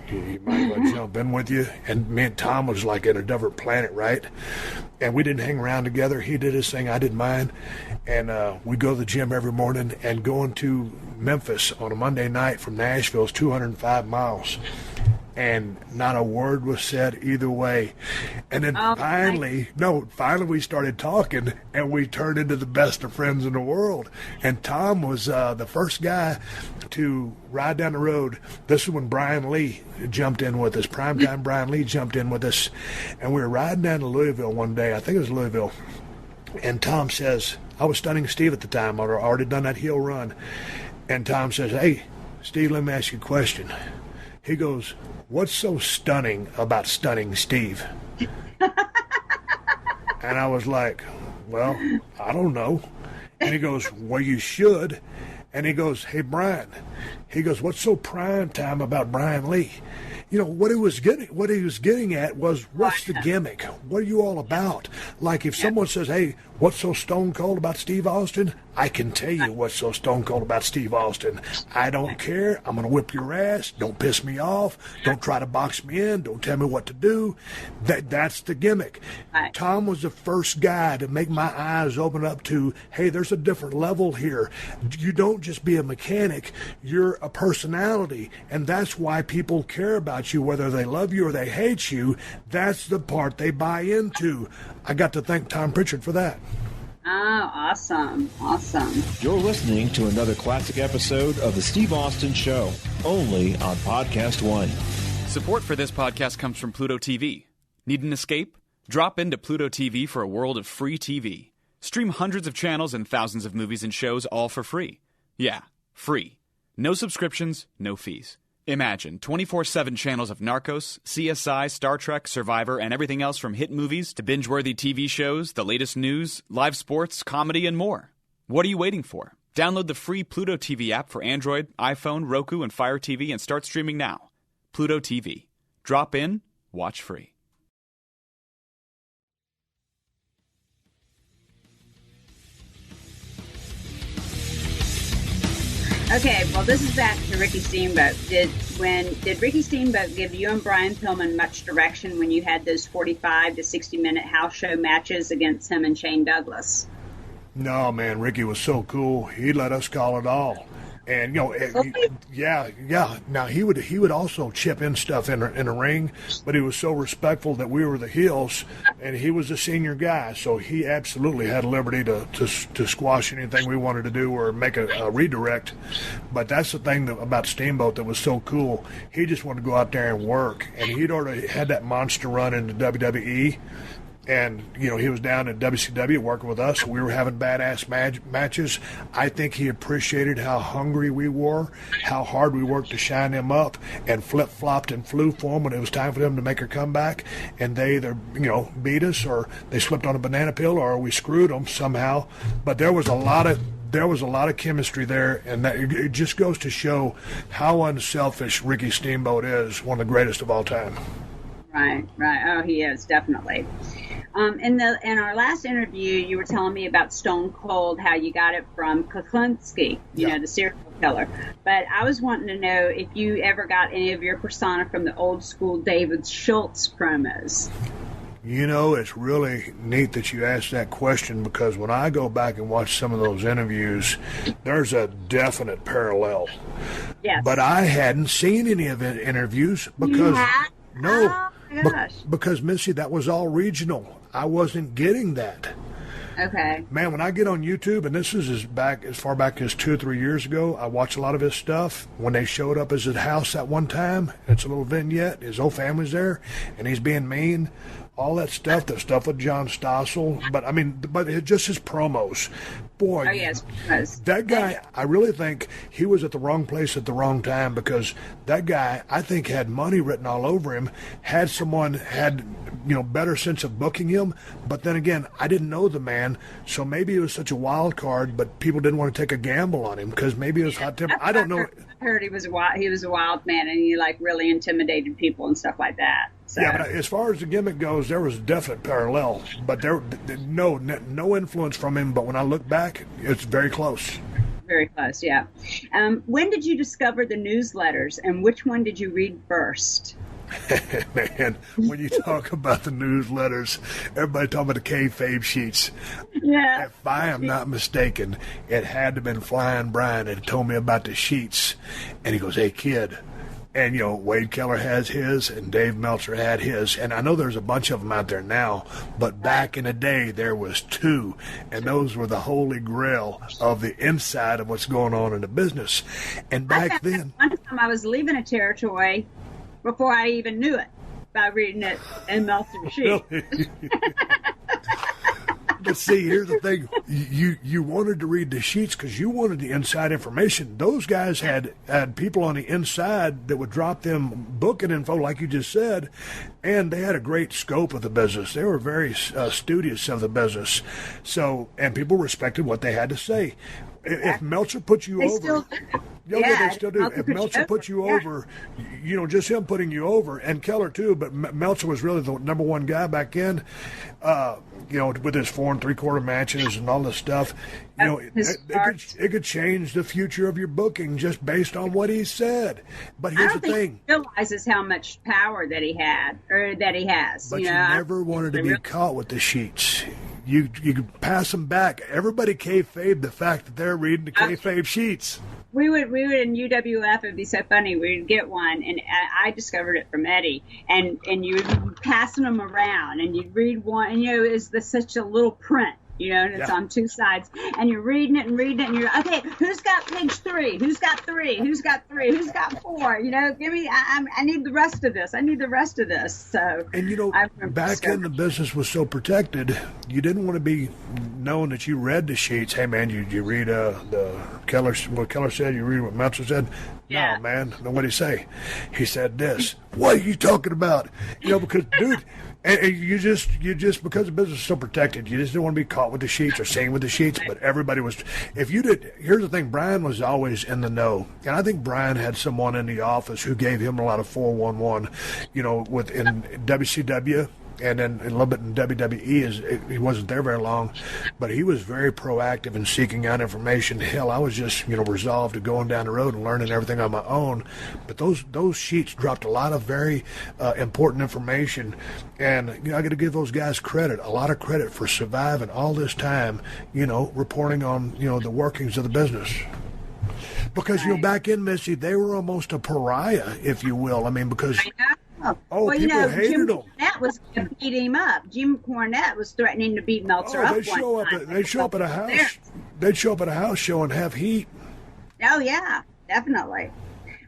you might want to jump in with you. And me and Tom was like in a different planet, right? And we didn't hang around together. He did his thing, I did mine. And we'd go to the gym every morning, and going to Memphis on a Monday night from Nashville is 205 miles. and not a word was said either way. And then finally we started talking, and we turned into the best of friends in the world. And Tom was the first guy to ride down the road. This is when Brian Lee jumped in with us. Primetime Brian Lee jumped in with us, and we were riding down to Louisville one day. I think it was Louisville. And Tom says, I was Stunning Steve at the time. I'd already done that heel run. And Tom says, hey, Steve, let me ask you a question. He goes, what's so stunning about Stunning Steve? And I was like, well, I don't know. And he goes, well, you should. And he goes, hey, Brian. He goes, what's so prime time about Brian Lee? You know, what he was getting at was, what's the gimmick? What are you all about? Like if someone says, hey, what's so stone cold about Steve Austin? I can tell you what's so stone cold about Steve Austin. I don't care. I'm going to whip your ass. Don't piss me off. Don't try to box me in. Don't tell me what to do. That's the gimmick. Tom was the first guy to make my eyes open up to, hey, there's a different level here. You don't just be a mechanic. You're a personality. And that's why people care about you, whether they love you or they hate you. That's the part they buy into. I got to thank Tom Pritchard for that. Oh, awesome. Awesome. You're listening to another classic episode of The Steve Austin Show, only on PodcastOne. Support for this podcast comes from Pluto TV. Need an escape? Drop into Pluto TV for a world of free TV. Stream hundreds of channels and thousands of movies and shows all for free. Yeah, free. No subscriptions, no fees. Imagine 24/7 channels of Narcos, CSI, Star Trek, Survivor, and everything else from hit movies to binge-worthy TV shows, the latest news, live sports, comedy, and more. What are you waiting for? Download the free Pluto TV app for Android, iPhone, Roku, and Fire TV and start streaming now. Pluto TV. Drop in, watch free. Okay, well, this is back to Ricky Steamboat. Did Ricky Steamboat give you and Brian Pillman much direction when you had those 45 to 60-minute house show matches against him and Shane Douglas? No, man, Ricky was so cool. He let us call it all. And, you know, yeah. Now, he would also chip in stuff in the ring, but he was so respectful that we were the heels, and he was a senior guy, so he absolutely had liberty to squash anything we wanted to do or make a redirect. But that's the thing about Steamboat that was so cool. He just wanted to go out there and work, and he'd already had that monster run in the WWE. And, you know, he was down at WCW working with us. We were having badass matches. I think he appreciated how hungry we were, how hard we worked to shine him up, and flip-flopped and flew for him when it was time for them to make a comeback. And they either, you know, beat us or they slipped on a banana peel or we screwed them somehow. But there was a lot of chemistry there, and that it just goes to show how unselfish Ricky Steamboat is, one of the greatest of all time. Right. Oh, he is, definitely. In our last interview, you were telling me about Stone Cold, how you got it from Kuklinski, you know, the serial killer. But I was wanting to know if you ever got any of your persona from the old school David Schultz promos. You know, it's really neat that you asked that question, because when I go back and watch some of those interviews, there's a definite parallel. Yes. But I hadn't seen any of the interviews because because Missy, that was all regional. I wasn't getting that. Okay. Man, when I get on YouTube, and this is as far back as 2 or 3 years ago, I watch a lot of his stuff. When they showed up at his house that one time, it's a little vignette. His whole family's there, and he's being mean. All that stuff, the stuff with John Stossel. But just his promos. Boy, oh, yes, that guy, I really think he was at the wrong place at the wrong time, because that guy, I think, had money written all over him, had better sense of booking him. But then again, I didn't know the man, so maybe he was such a wild card, but people didn't want to take a gamble on him because maybe he was hot tempered. I don't know. I heard he was a wild man, and he really intimidated people and stuff like that. So. Yeah, but as far as the gimmick goes, there was a definite parallel, but there no influence from him. But when I look back, it's very close. Very close, yeah. When did you discover the newsletters, and which one did you read first? Man, when you talk about the newsletters, everybody talking about the kayfabe sheets. Yeah. If I am not mistaken, it had to have been Flying Brian that told me about the sheets. And he goes, hey, kid, And, Wade Keller has his, and Dave Meltzer had his. And I know there's a bunch of them out there now, but back in the day, there was 2. And those were the holy grail of the inside of what's going on in the business. And back then... One time I was leaving a territory before I even knew it by reading it in Meltzer's sheet. Really? But see, here's the thing. You wanted to read the sheets because you wanted the inside information. Those guys had people on the inside that would drop them booking info, like you just said, and they had a great scope of the business. They were very studious of the business. So, and people respected what they had to say. If Meltzer put you over... they still do. If Meltzer put you over, just him putting you over, and Keller too, but Meltzer was really the number one guy back then, with his 4 3/4 matches and all this stuff. It could change the future of your booking just based on what he said. But here's the thing. I don't think he realizes how much power that he had, or that he has. But you never wanted to be caught with the sheets. You could pass them back. Everybody kayfabe the fact that they're reading the kayfabe sheets. We would in UWF, it'd be so funny, we'd get one, and I discovered it from Eddie, and you would be passing them around, and you'd read one, and it's such a little print, and it's on 2 sides, and you're reading it, and you're, okay, who's got page 3? Who's got 3? Who's got 3? Who's got 4? Give me, I need the rest of this. I need the rest of this. So, and back then the business was so protected, you didn't want to be known that you read the sheets. Hey man, you read what Keller said, you read what Meltzer said. Yeah. No, man, what did he say? He said this. What are you talking about? Because dude, and you just because the business is so protected, you just didn't want to be caught with the sheets or seen with the sheets. But everybody was. Here's the thing. Brian was always in the know, and I think Brian had someone in the office who gave him a lot of 411. Within WCW. And then a little bit in WWE, he wasn't there very long, but he was very proactive in seeking out information. Hell, I was just, resolved to going down the road and learning everything on my own. But those sheets dropped a lot of very important information. And, I got to give those guys a lot of credit for surviving all this time, reporting on, the workings of the business. Because, back in Missy, they were almost a pariah, if you will. I mean, because... Well, people hated Jim him. Cornette was going to beat him up. Jim Cornette was threatening to beat Meltzer up. They'd show up at a house. They'd show up at a house show and have heat. Oh yeah, definitely.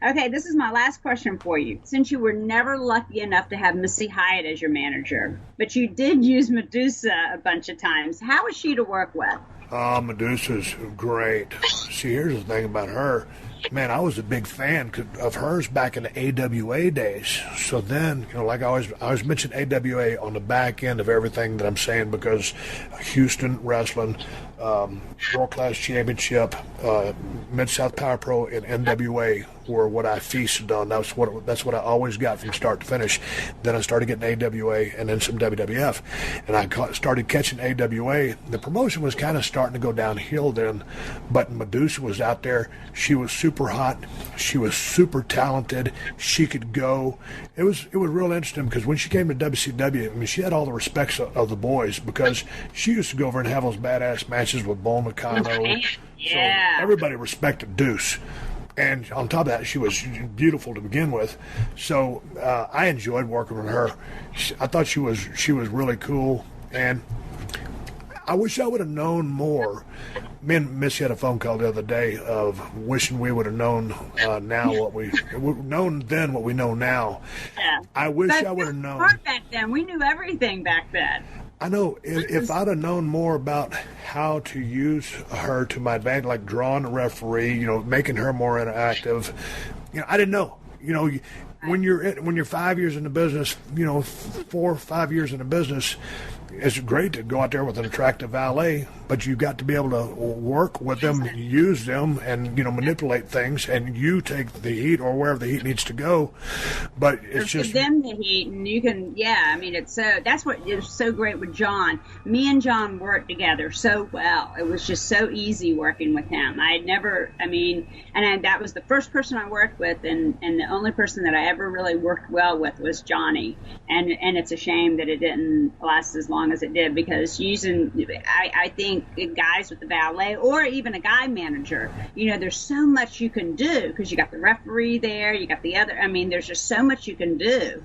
Okay, this is my last question for you. Since you were never lucky enough to have Missy Hyatt as your manager, but you did use Medusa a bunch of times, how was she to work with? Medusa's great. See, here's the thing about her. Man, I was a big fan of hers back in the AWA days. So then, like I always mention AWA on the back end of everything that I'm saying, because Houston Wrestling, World Class Championship, Mid-South Power Pro, and NWA were what I feasted on. That's what I always got from start to finish. Then I started getting AWA and then some WWF. And I started catching AWA. The promotion was kind of starting to go downhill then, but Medusa was out there. She was super hot. She was super talented. She could go. It was real interesting because when she came to WCW, I mean, she had all the respects of the boys because she used to go over and have those badass matches with Bull Nakano. Yeah. So everybody respected Deuce. And on top of that, she was beautiful to begin with. So I enjoyed working with her. I thought she was really cool. And I wish I would have known more. Me and Missy had a phone call the other day of wishing we would have known now what we known then what we know now. Yeah. I wish I would have known. Back then, we knew everything back then. I know. If I'd have known more about how to use her to my advantage, like drawing a referee, making her more interactive, I didn't know. When you're 5 years in the business, 4 or 5 years in the business, it's great to go out there with an attractive valet, but you've got to be able to work with them, use them, and manipulate things, and you take the heat or wherever the heat needs to go. But it's just give them the heat, and you can. Yeah, I mean, that's what is so great with John. Me and John worked together so well. It was just so easy working with him. That was the first person I worked with, and the only person that I ever really worked well with was Johnny. And it's a shame that it didn't last as long long as it did, because I think guys with the valet or even a guy manager, there's so much you can do, because you got the referee there, you got the other, there's just so much you can do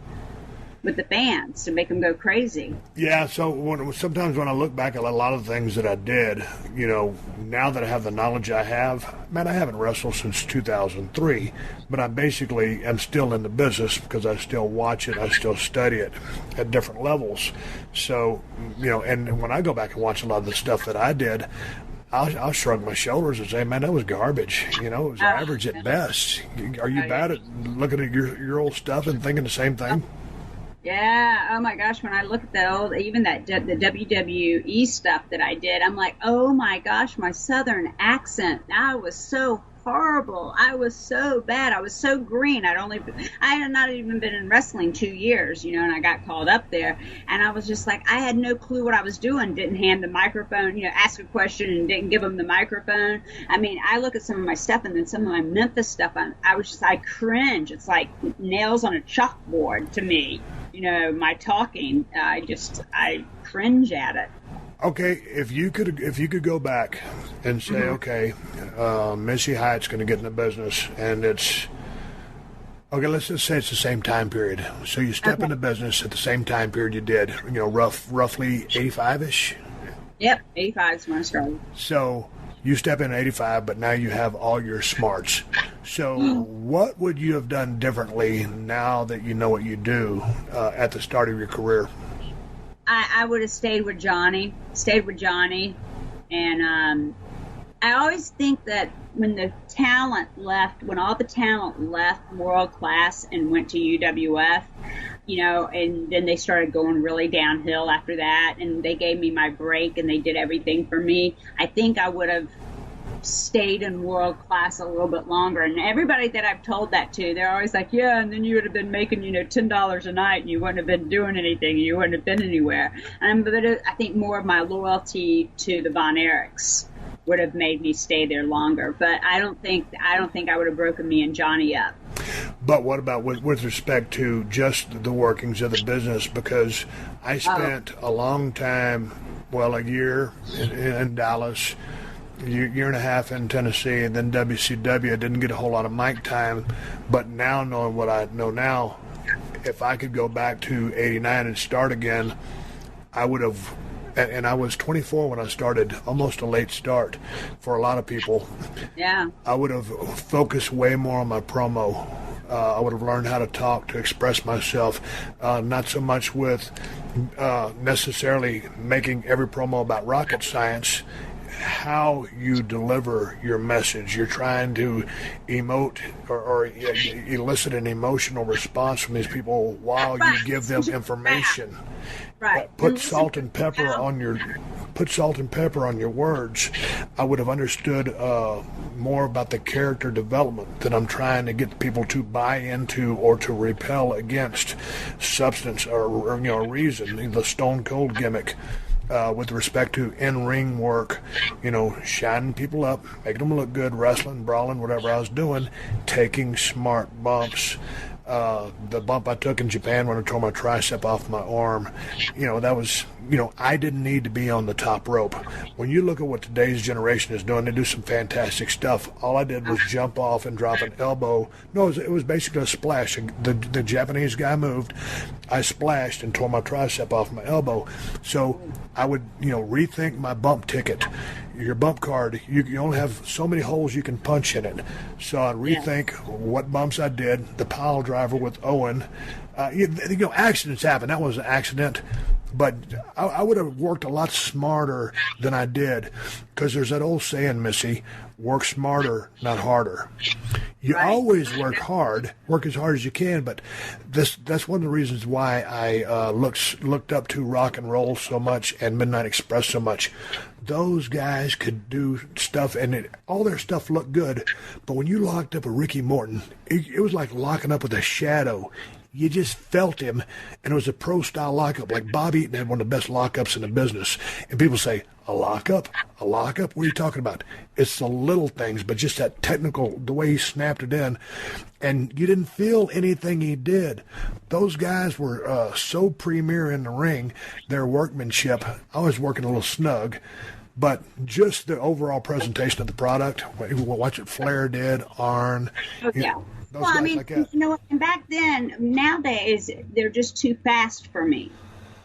with the fans to make them go crazy. Yeah, so sometimes when I look back at a lot of the things that I did, now that I have the knowledge I have, man, I haven't wrestled since 2003, but I basically am still in the business because I still watch it, I still study it at different levels. So, and when I go back and watch a lot of the stuff that I did, I'll shrug my shoulders and say, man, that was garbage. It was average at best. Are you bad at looking at your old stuff and thinking the same thing? Yeah. Oh my gosh. When I look at the WWE stuff that I did, I'm like, oh my gosh, my Southern accent. I was so horrible. I was so bad. I was so green. I had not even been in wrestling 2 years, and I got called up there, and I was just like, I had no clue what I was doing. Didn't hand the microphone, ask a question and didn't give them the microphone. I look at some of my stuff, and then some of my Memphis stuff, I cringe. It's like nails on a chalkboard to me. My talking, I cringe at it. Okay, if you could go back and say, okay, Missy Hyatt's going to get in the business, and let's just say it's the same time period. So you step into business at the same time period you did, roughly 85-ish? Yep, 85 is when I started. So you step in at 85, but now you have all your smarts. So what would you have done differently now that you know what you do at the start of your career? I would have stayed with Johnny, and I always think that when all the talent left World Class and went to UWF, and then they started going really downhill after that, and they gave me my break and they did everything for me, I think I would have stayed in World Class a little bit longer. And everybody that I've told that to, they're always like, yeah, and then you would have been making, $10 a night, and you wouldn't have been doing anything, you wouldn't have been anywhere. But I think more of my loyalty to the Von Erichs would have made me stay there longer. But I don't think I would have broken me and Johnny up. But what about with respect to just the workings of the business? Because I spent a long time, a year in Dallas, year and a half in Tennessee, and then WCW. I didn't get a whole lot of mic time, but now knowing what I know now, if I could go back to 89 and start again, I would have. And I was 24 when I started, almost a late start for a lot of people. Yeah. I would have focused way more on my promo. I would have learned how to talk, to express myself, not so much with necessarily making every promo about rocket science. How you deliver your message. You're trying to emote or elicit an emotional response from these people while you give them information. Right. Put salt and pepper on your words. I would have understood more about the character development that I'm trying to get people to buy into or to repel against substance or reason. The Stone Cold gimmick. With respect to in-ring work, shining people up, making them look good, wrestling, brawling, whatever I was doing, taking smart bumps. The bump I took in Japan when I tore my tricep off my arm, that was, I didn't need to be on the top rope. When you look at what today's generation is doing, they do some fantastic stuff. All I did was jump off and drop an elbow. No, it was basically a splash. The Japanese guy moved. I splashed and tore my tricep off my elbow. So I would, rethink my bump ticket. Your bump card, you only have so many holes you can punch in it. So I'd rethink what bumps I did. The pile driver with Owen. Accidents happen. That was an accident. But I would have worked a lot smarter than I did, because there's that old saying, Missy, work smarter, not harder. You always work as hard as you can, but that's one of the reasons why I looked up to rock and roll so much and Midnight Express so much. Those guys could do stuff, and all their stuff looked good, but when you locked up with Ricky Morton, it was like locking up with a shadow. You just felt him, and it was a pro-style lockup. Like Bob Eaton had one of the best lockups in the business. And people say, A lockup? A lockup? What are you talking about? It's the little things, but just that technical, the way he snapped it in. And you didn't feel anything he did. Those guys were so premier in the ring, their workmanship. I was working a little snug, but just the overall presentation of the product, watch what Flair did, Arn. Oh, yeah. Well, I mean, like you know, and back then, nowadays, they're just too fast for me.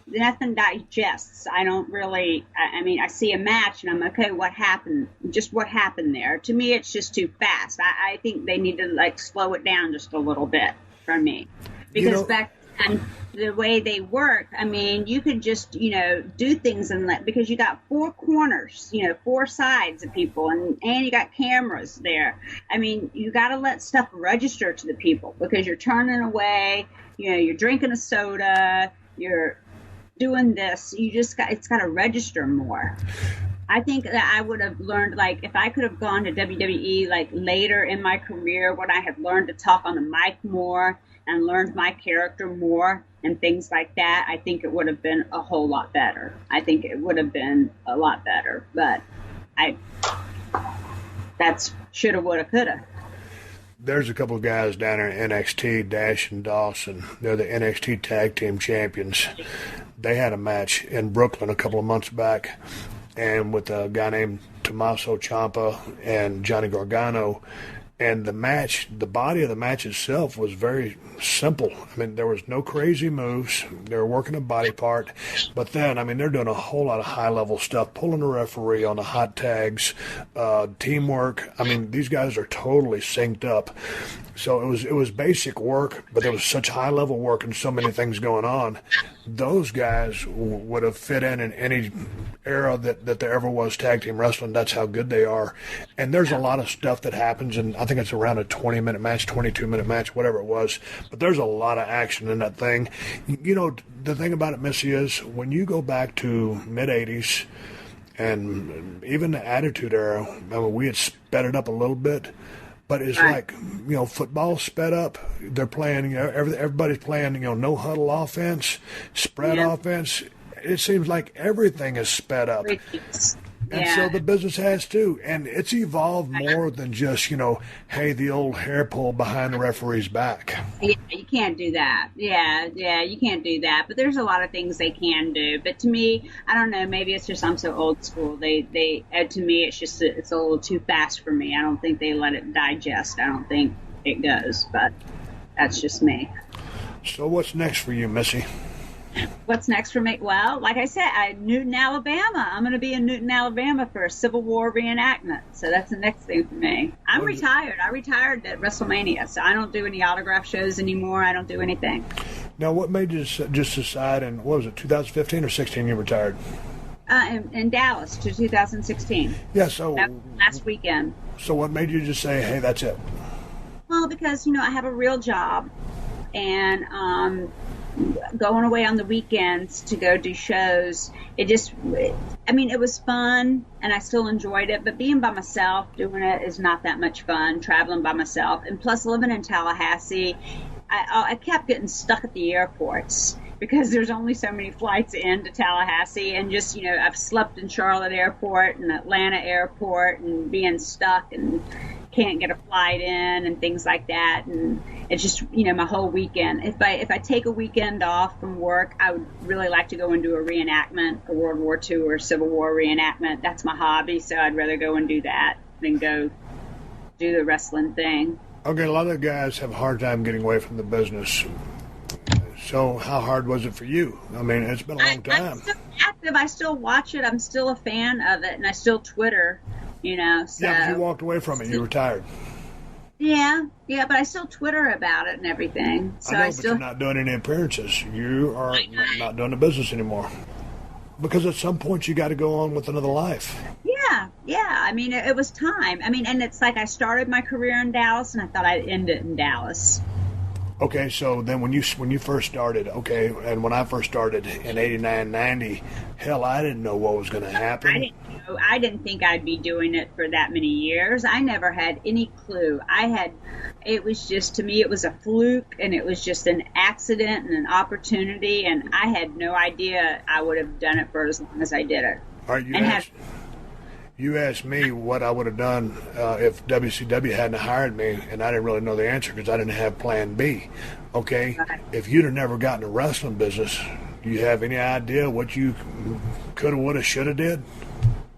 Nothing digests. I don't really, I mean, I see a match and I'm okay, what happened? Just what happened there? To me, it's just too fast. I think they need to, like, slow it down just a little bit for me. Because back then, the way they work, I mean, you could just, you know, do things and because you got four corners, you know, four sides of people, and you got cameras there. I mean, you got to let stuff register to the people because you're turning away, you know, you're drinking a soda, you're doing this, it's got to register more. I think that I would have learned, like, if I could have gone to WWE, like, later in my career when I had learned to talk on the mic more and learned my character more and things like that, I think it would have been a whole lot better. I think it would have been a lot better, but that's shoulda, woulda, coulda. There's a couple of guys down there in NXT, Dash and Dawson. They're the Nxt Tag Team Champions. They had a match in Brooklyn a couple of months back, and with a guy named Tommaso Ciampa and Johnny Gargano. And the match, the body of the match itself was very simple. I mean, there was no crazy moves. They were working a body part. But then, I mean, they're doing a whole lot of high-level stuff, pulling the referee on the hot tags, teamwork. I mean, these guys are totally synced up. So it was basic work, but there was such high-level work and so many things going on. Those guys would have fit in any era that there ever was tag team wrestling. That's how good they are. And there's a lot of stuff that happens, and I think it's around a 20-minute match, 22-minute match, whatever it was. But there's a lot of action in that thing. You know, the thing about it, Missy, is when you go back to mid-'80s and even the Attitude Era, I mean, we had sped it up a little bit. But it's like, you know, football sped up. They're playing, you know, everybody's playing, you know, no huddle offense, spread offense. It seems like everything is sped up. And so the business has too. And it's evolved more than just, you know, hey, the old hair pull behind the referee's back. Yeah, you can't do that. Yeah, you can't do that. But there's a lot of things they can do. But to me, I don't know, maybe it's just I'm so old school. They to me, it's a little too fast for me. I don't think they let it digest. I don't think it goes. But that's just me. So what's next for you, Missy? What's next for me? Well, like I said, Newton, Alabama. I'm going to be in Newton, Alabama for a Civil War reenactment. So that's the next thing for me. I'm retired. I retired at WrestleMania, so I don't do any autograph shows anymore. I don't do anything. Now, what made you just decide, and what was it, 2015 or 16 you retired? In Dallas to 2016. Yeah, so last weekend. So what made you just say, hey, that's it? Well, because, you know, I have a real job, and going away on the weekends to go do shows, it was fun and I still enjoyed it, but being by myself doing it is not that much fun, traveling by myself. And plus, living in Tallahassee, I kept getting stuck at the airports because there's only so many flights into Tallahassee, and just, you know, I've slept in Charlotte Airport and Atlanta Airport and being stuck and can't get a flight in and things like that. And it's just, you know, my whole weekend. If I take a weekend off from work, I would really like to go and do a reenactment, a World War II or Civil War reenactment. That's my hobby, so I'd rather go and do that than go do the wrestling thing. Okay, a lot of guys have a hard time getting away from the business. So how hard was it for you? I mean, it's been a long time. I'm still active. I still watch it. I'm still a fan of it, and I still Twitter, you know. So. Yeah, but you walked away from it. You retired. Yeah, but I still Twitter about it and everything. So I know, but you're not doing any appearances. You are not doing the business anymore. Because at some point you got to go on with another life. Yeah. I mean, it was time. I mean, and it's like I started my career in Dallas, and I thought I'd end it in Dallas. Okay, so then when you first started, okay, and when I first started in 89, 90, hell, I didn't know what was going to happen. I didn't think I'd be doing it for that many years. I never had any clue. It was just, to me, it was a fluke, and it was just an accident and an opportunity, and I had no idea I would have done it for as long as I did it. All right, you asked me what I would have done if WCW hadn't hired me, and I didn't really know the answer because I didn't have Plan B. Okay, if you'd have never gotten a wrestling business, do you have any idea what you could have, would have, should have did?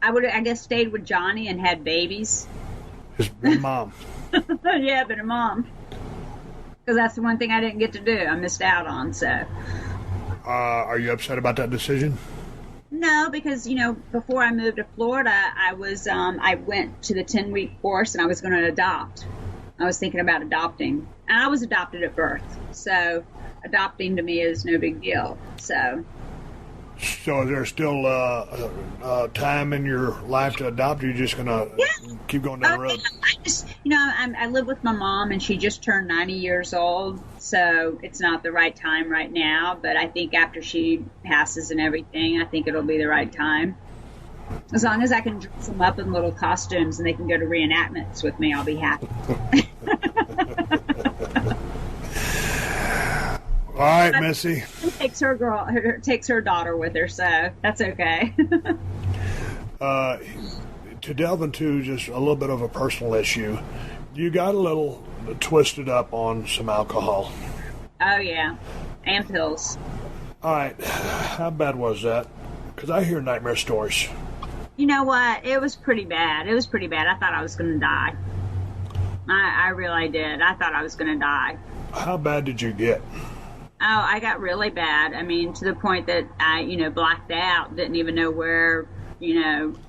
I would have, I guess, stayed with Johnny and had babies. His mom. Yeah, been a mom. Because that's the one thing I didn't get to do. I missed out on, so. Are you upset about that decision? No, because, before I moved to Florida, I went to the 10-week course and I was going to adopt. I was thinking about adopting. And I was adopted at birth. So adopting to me is no big deal. So is there still time in your life to adopt? Or are you just going to keep going down the road? I just, I live with my mom and she just turned 90 years old. So it's not the right time right now. But I think after she passes and everything, I think it'll be the right time. As long as I can dress them up in little costumes and they can go to reenactments with me, I'll be happy. All right, Missy. Takes her daughter with her, so that's okay. To delve into just a little bit of a personal issue, you got a little twisted up on some alcohol. Oh, yeah. And pills. All right. How bad was that? Because I hear nightmare stories. You know what? It was pretty bad. I thought I was going to die. I really did. I thought I was going to die. How bad did you get? Oh, I got really bad. I mean, to the point that I, blacked out, didn't even know where,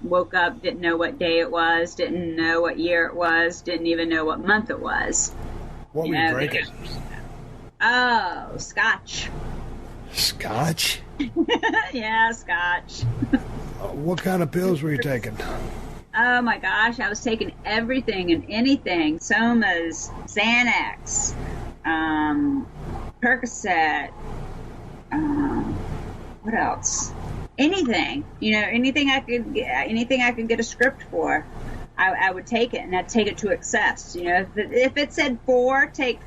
woke up, didn't know what day it was, didn't know what year it was, didn't even know what month it was. What were you drinking? Oh, scotch. Scotch? Yeah, scotch. What kind of pills were you taking? Oh my gosh, I was taking everything and anything. Somas, Xanax, Percocet, what else? Anything, anything I could get a script for. I would take it, and I'd take it to excess. If it said take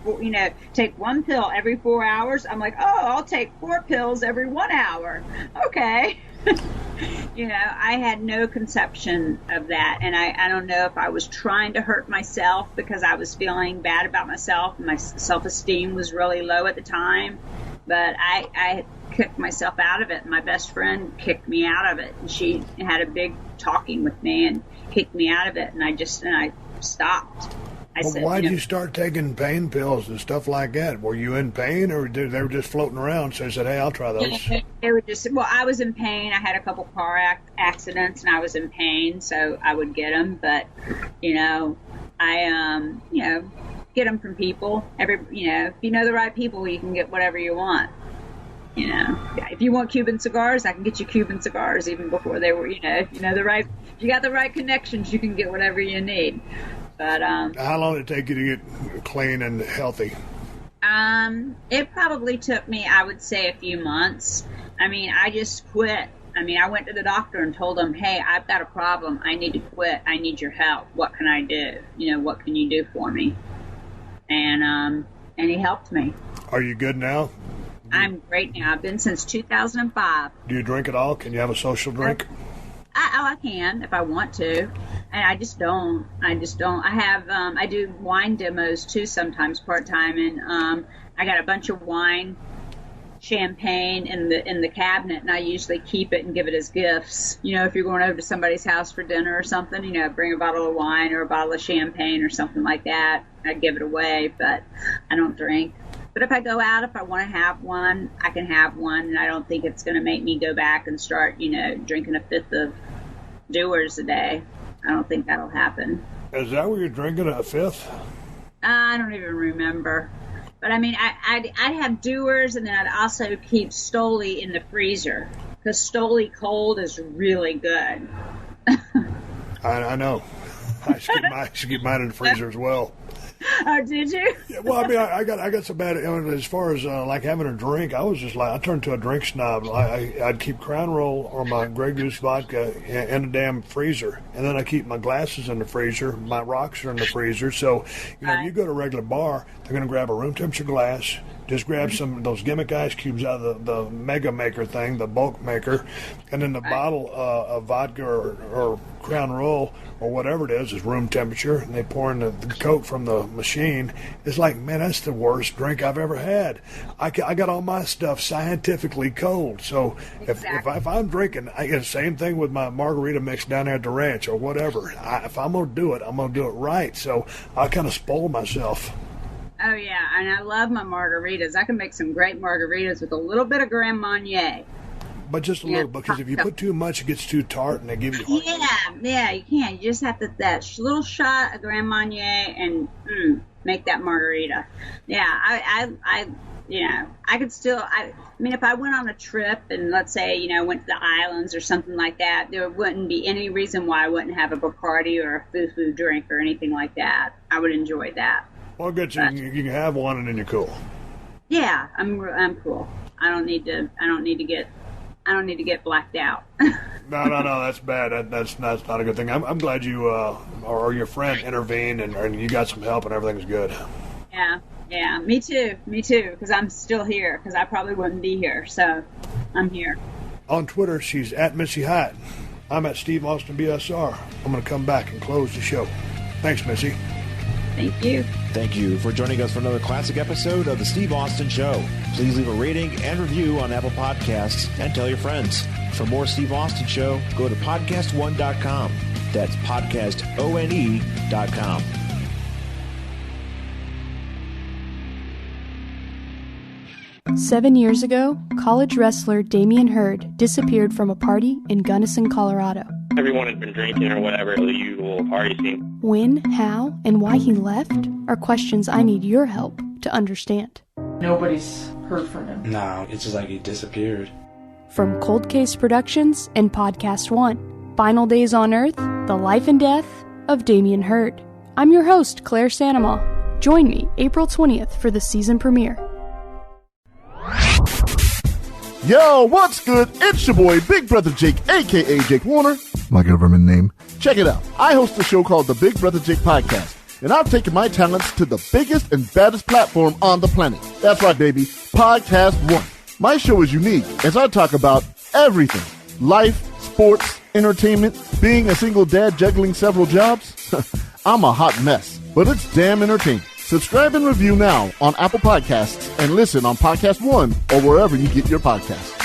one pill every 4 hours, I'm like, oh, I'll take 4 pills every 1 hour. Okay. I had no conception of that, and I don't know if I was trying to hurt myself because I was feeling bad about myself. My self-esteem was really low at the time, but I kicked myself out of it. My best friend kicked me out of it, and she had a big talking with me and kicked me out of it, and I stopped. Why did you start taking pain pills and stuff like that? Were you in pain, or they were just floating around? So I said, hey, I'll try those. They were I was in pain. I had a couple car accidents, and I was in pain, so I would get them. But, I, get them from people. If you know the right people, you can get whatever you want. If you want Cuban cigars, I can get you Cuban cigars even before they were, if you got the right connections, you can get whatever you need. But how long did it take you to get clean and healthy? It probably took me, I would say, a few months. I mean, I just quit. I mean, I went to the doctor and told him, hey, I've got a problem. I need to quit. I need your help. What can I do? What can you do for me? And he helped me. Are you good now? I'm great now. I've been since 2005. Do you drink at all? Can you have a social drink? I can if I want to, and I just don't. I have I do wine demos too sometimes part time, and I got a bunch of wine, champagne in the cabinet, and I usually keep it and give it as gifts. If you're going over to somebody's house for dinner or something, bring a bottle of wine or a bottle of champagne or something like that. I'd give it away, but I don't drink. But if I go out, if I want to have one, I can have one, and I don't think it's going to make me go back and start, drinking a fifth of Dewar's a day. I don't think that'll happen. Is that what you're drinking, a fifth? I don't even remember. But, I mean, I'd have Dewar's, and then I'd also keep Stoli in the freezer, because Stoli cold is really good. I know. I should keep mine in the freezer as well. Oh, did you? Yeah, well, I mean, I got so bad. As far as like having a drink, I was just like, I turned to a drink snob. I'd keep Crown Royal or my Grey Goose vodka in the damn freezer, and then I keep my glasses in the freezer. My rocks are in the freezer. So, if you go to a regular bar, they're going to grab a room temperature glass. Just grab some of those gimmick ice cubes out of the Mega Maker thing, the bulk maker, and then the bottle of vodka or Crown Royal or whatever it is room temperature, and they pour in the Coke from the machine. It's like, man, that's the worst drink I've ever had. I got all my stuff scientifically cold. So if I'm drinking, I get the same thing with my margarita mix down there at the ranch or whatever. If I'm going to do it, I'm going to do it right. So I kind of spoil myself. Oh, yeah, and I love my margaritas. I can make some great margaritas with a little bit of Grand Marnier. But just a little, because if you put too much, it gets too tart, and they give you... Yeah, you can't. You just have to that little shot of Grand Marnier and make that margarita. Yeah, I could still... I mean, if I went on a trip and, let's say, went to the islands or something like that, there wouldn't be any reason why I wouldn't have a Bacardi or a foo-foo drink or anything like that. I would enjoy that. Well, good. You can have one and then you're cool. Yeah, I'm cool. I don't need to get blacked out. No, that's bad. That's not a good thing. I'm glad you or your friend intervened and you got some help and everything's good. Yeah, me too. Because I'm still here. Because I probably wouldn't be here. So I'm here. On Twitter, she's at Missy Hyatt. I'm at Steve Austin BSR. I'm going to come back and close the show. Thanks, Missy. Thank you. Thank you for joining us for another classic episode of The Steve Austin Show. Please leave a rating and review on Apple Podcasts and tell your friends. For more Steve Austin Show, go to PodcastOne.com. That's PodcastOne.com. Seven years ago, college wrestler Damian Hurd disappeared from a party in Gunnison, Colorado. Everyone had been drinking or whatever, the usual party scene. When, how, and why he left are questions I need your help to understand. Nobody's heard from him. No, it's just like he disappeared. From Cold Case Productions and PodcastOne, Final Days on Earth, The Life and Death of Damian Hurd. I'm your host, Claire Sanamaw. Join me April 20th for the season premiere. Yo, what's good? It's your boy, Big Brother Jake, a.k.a. Jake Warner, my government name. Check it out. I host a show called the Big Brother Jake Podcast, and I've taken my talents to the biggest and baddest platform on the planet. That's right, baby, PodcastOne. My show is unique as I talk about everything. Life, sports, entertainment, being a single dad juggling several jobs. I'm a hot mess, but it's damn entertaining. Subscribe and review now on Apple Podcasts and listen on PodcastOne or wherever you get your podcasts.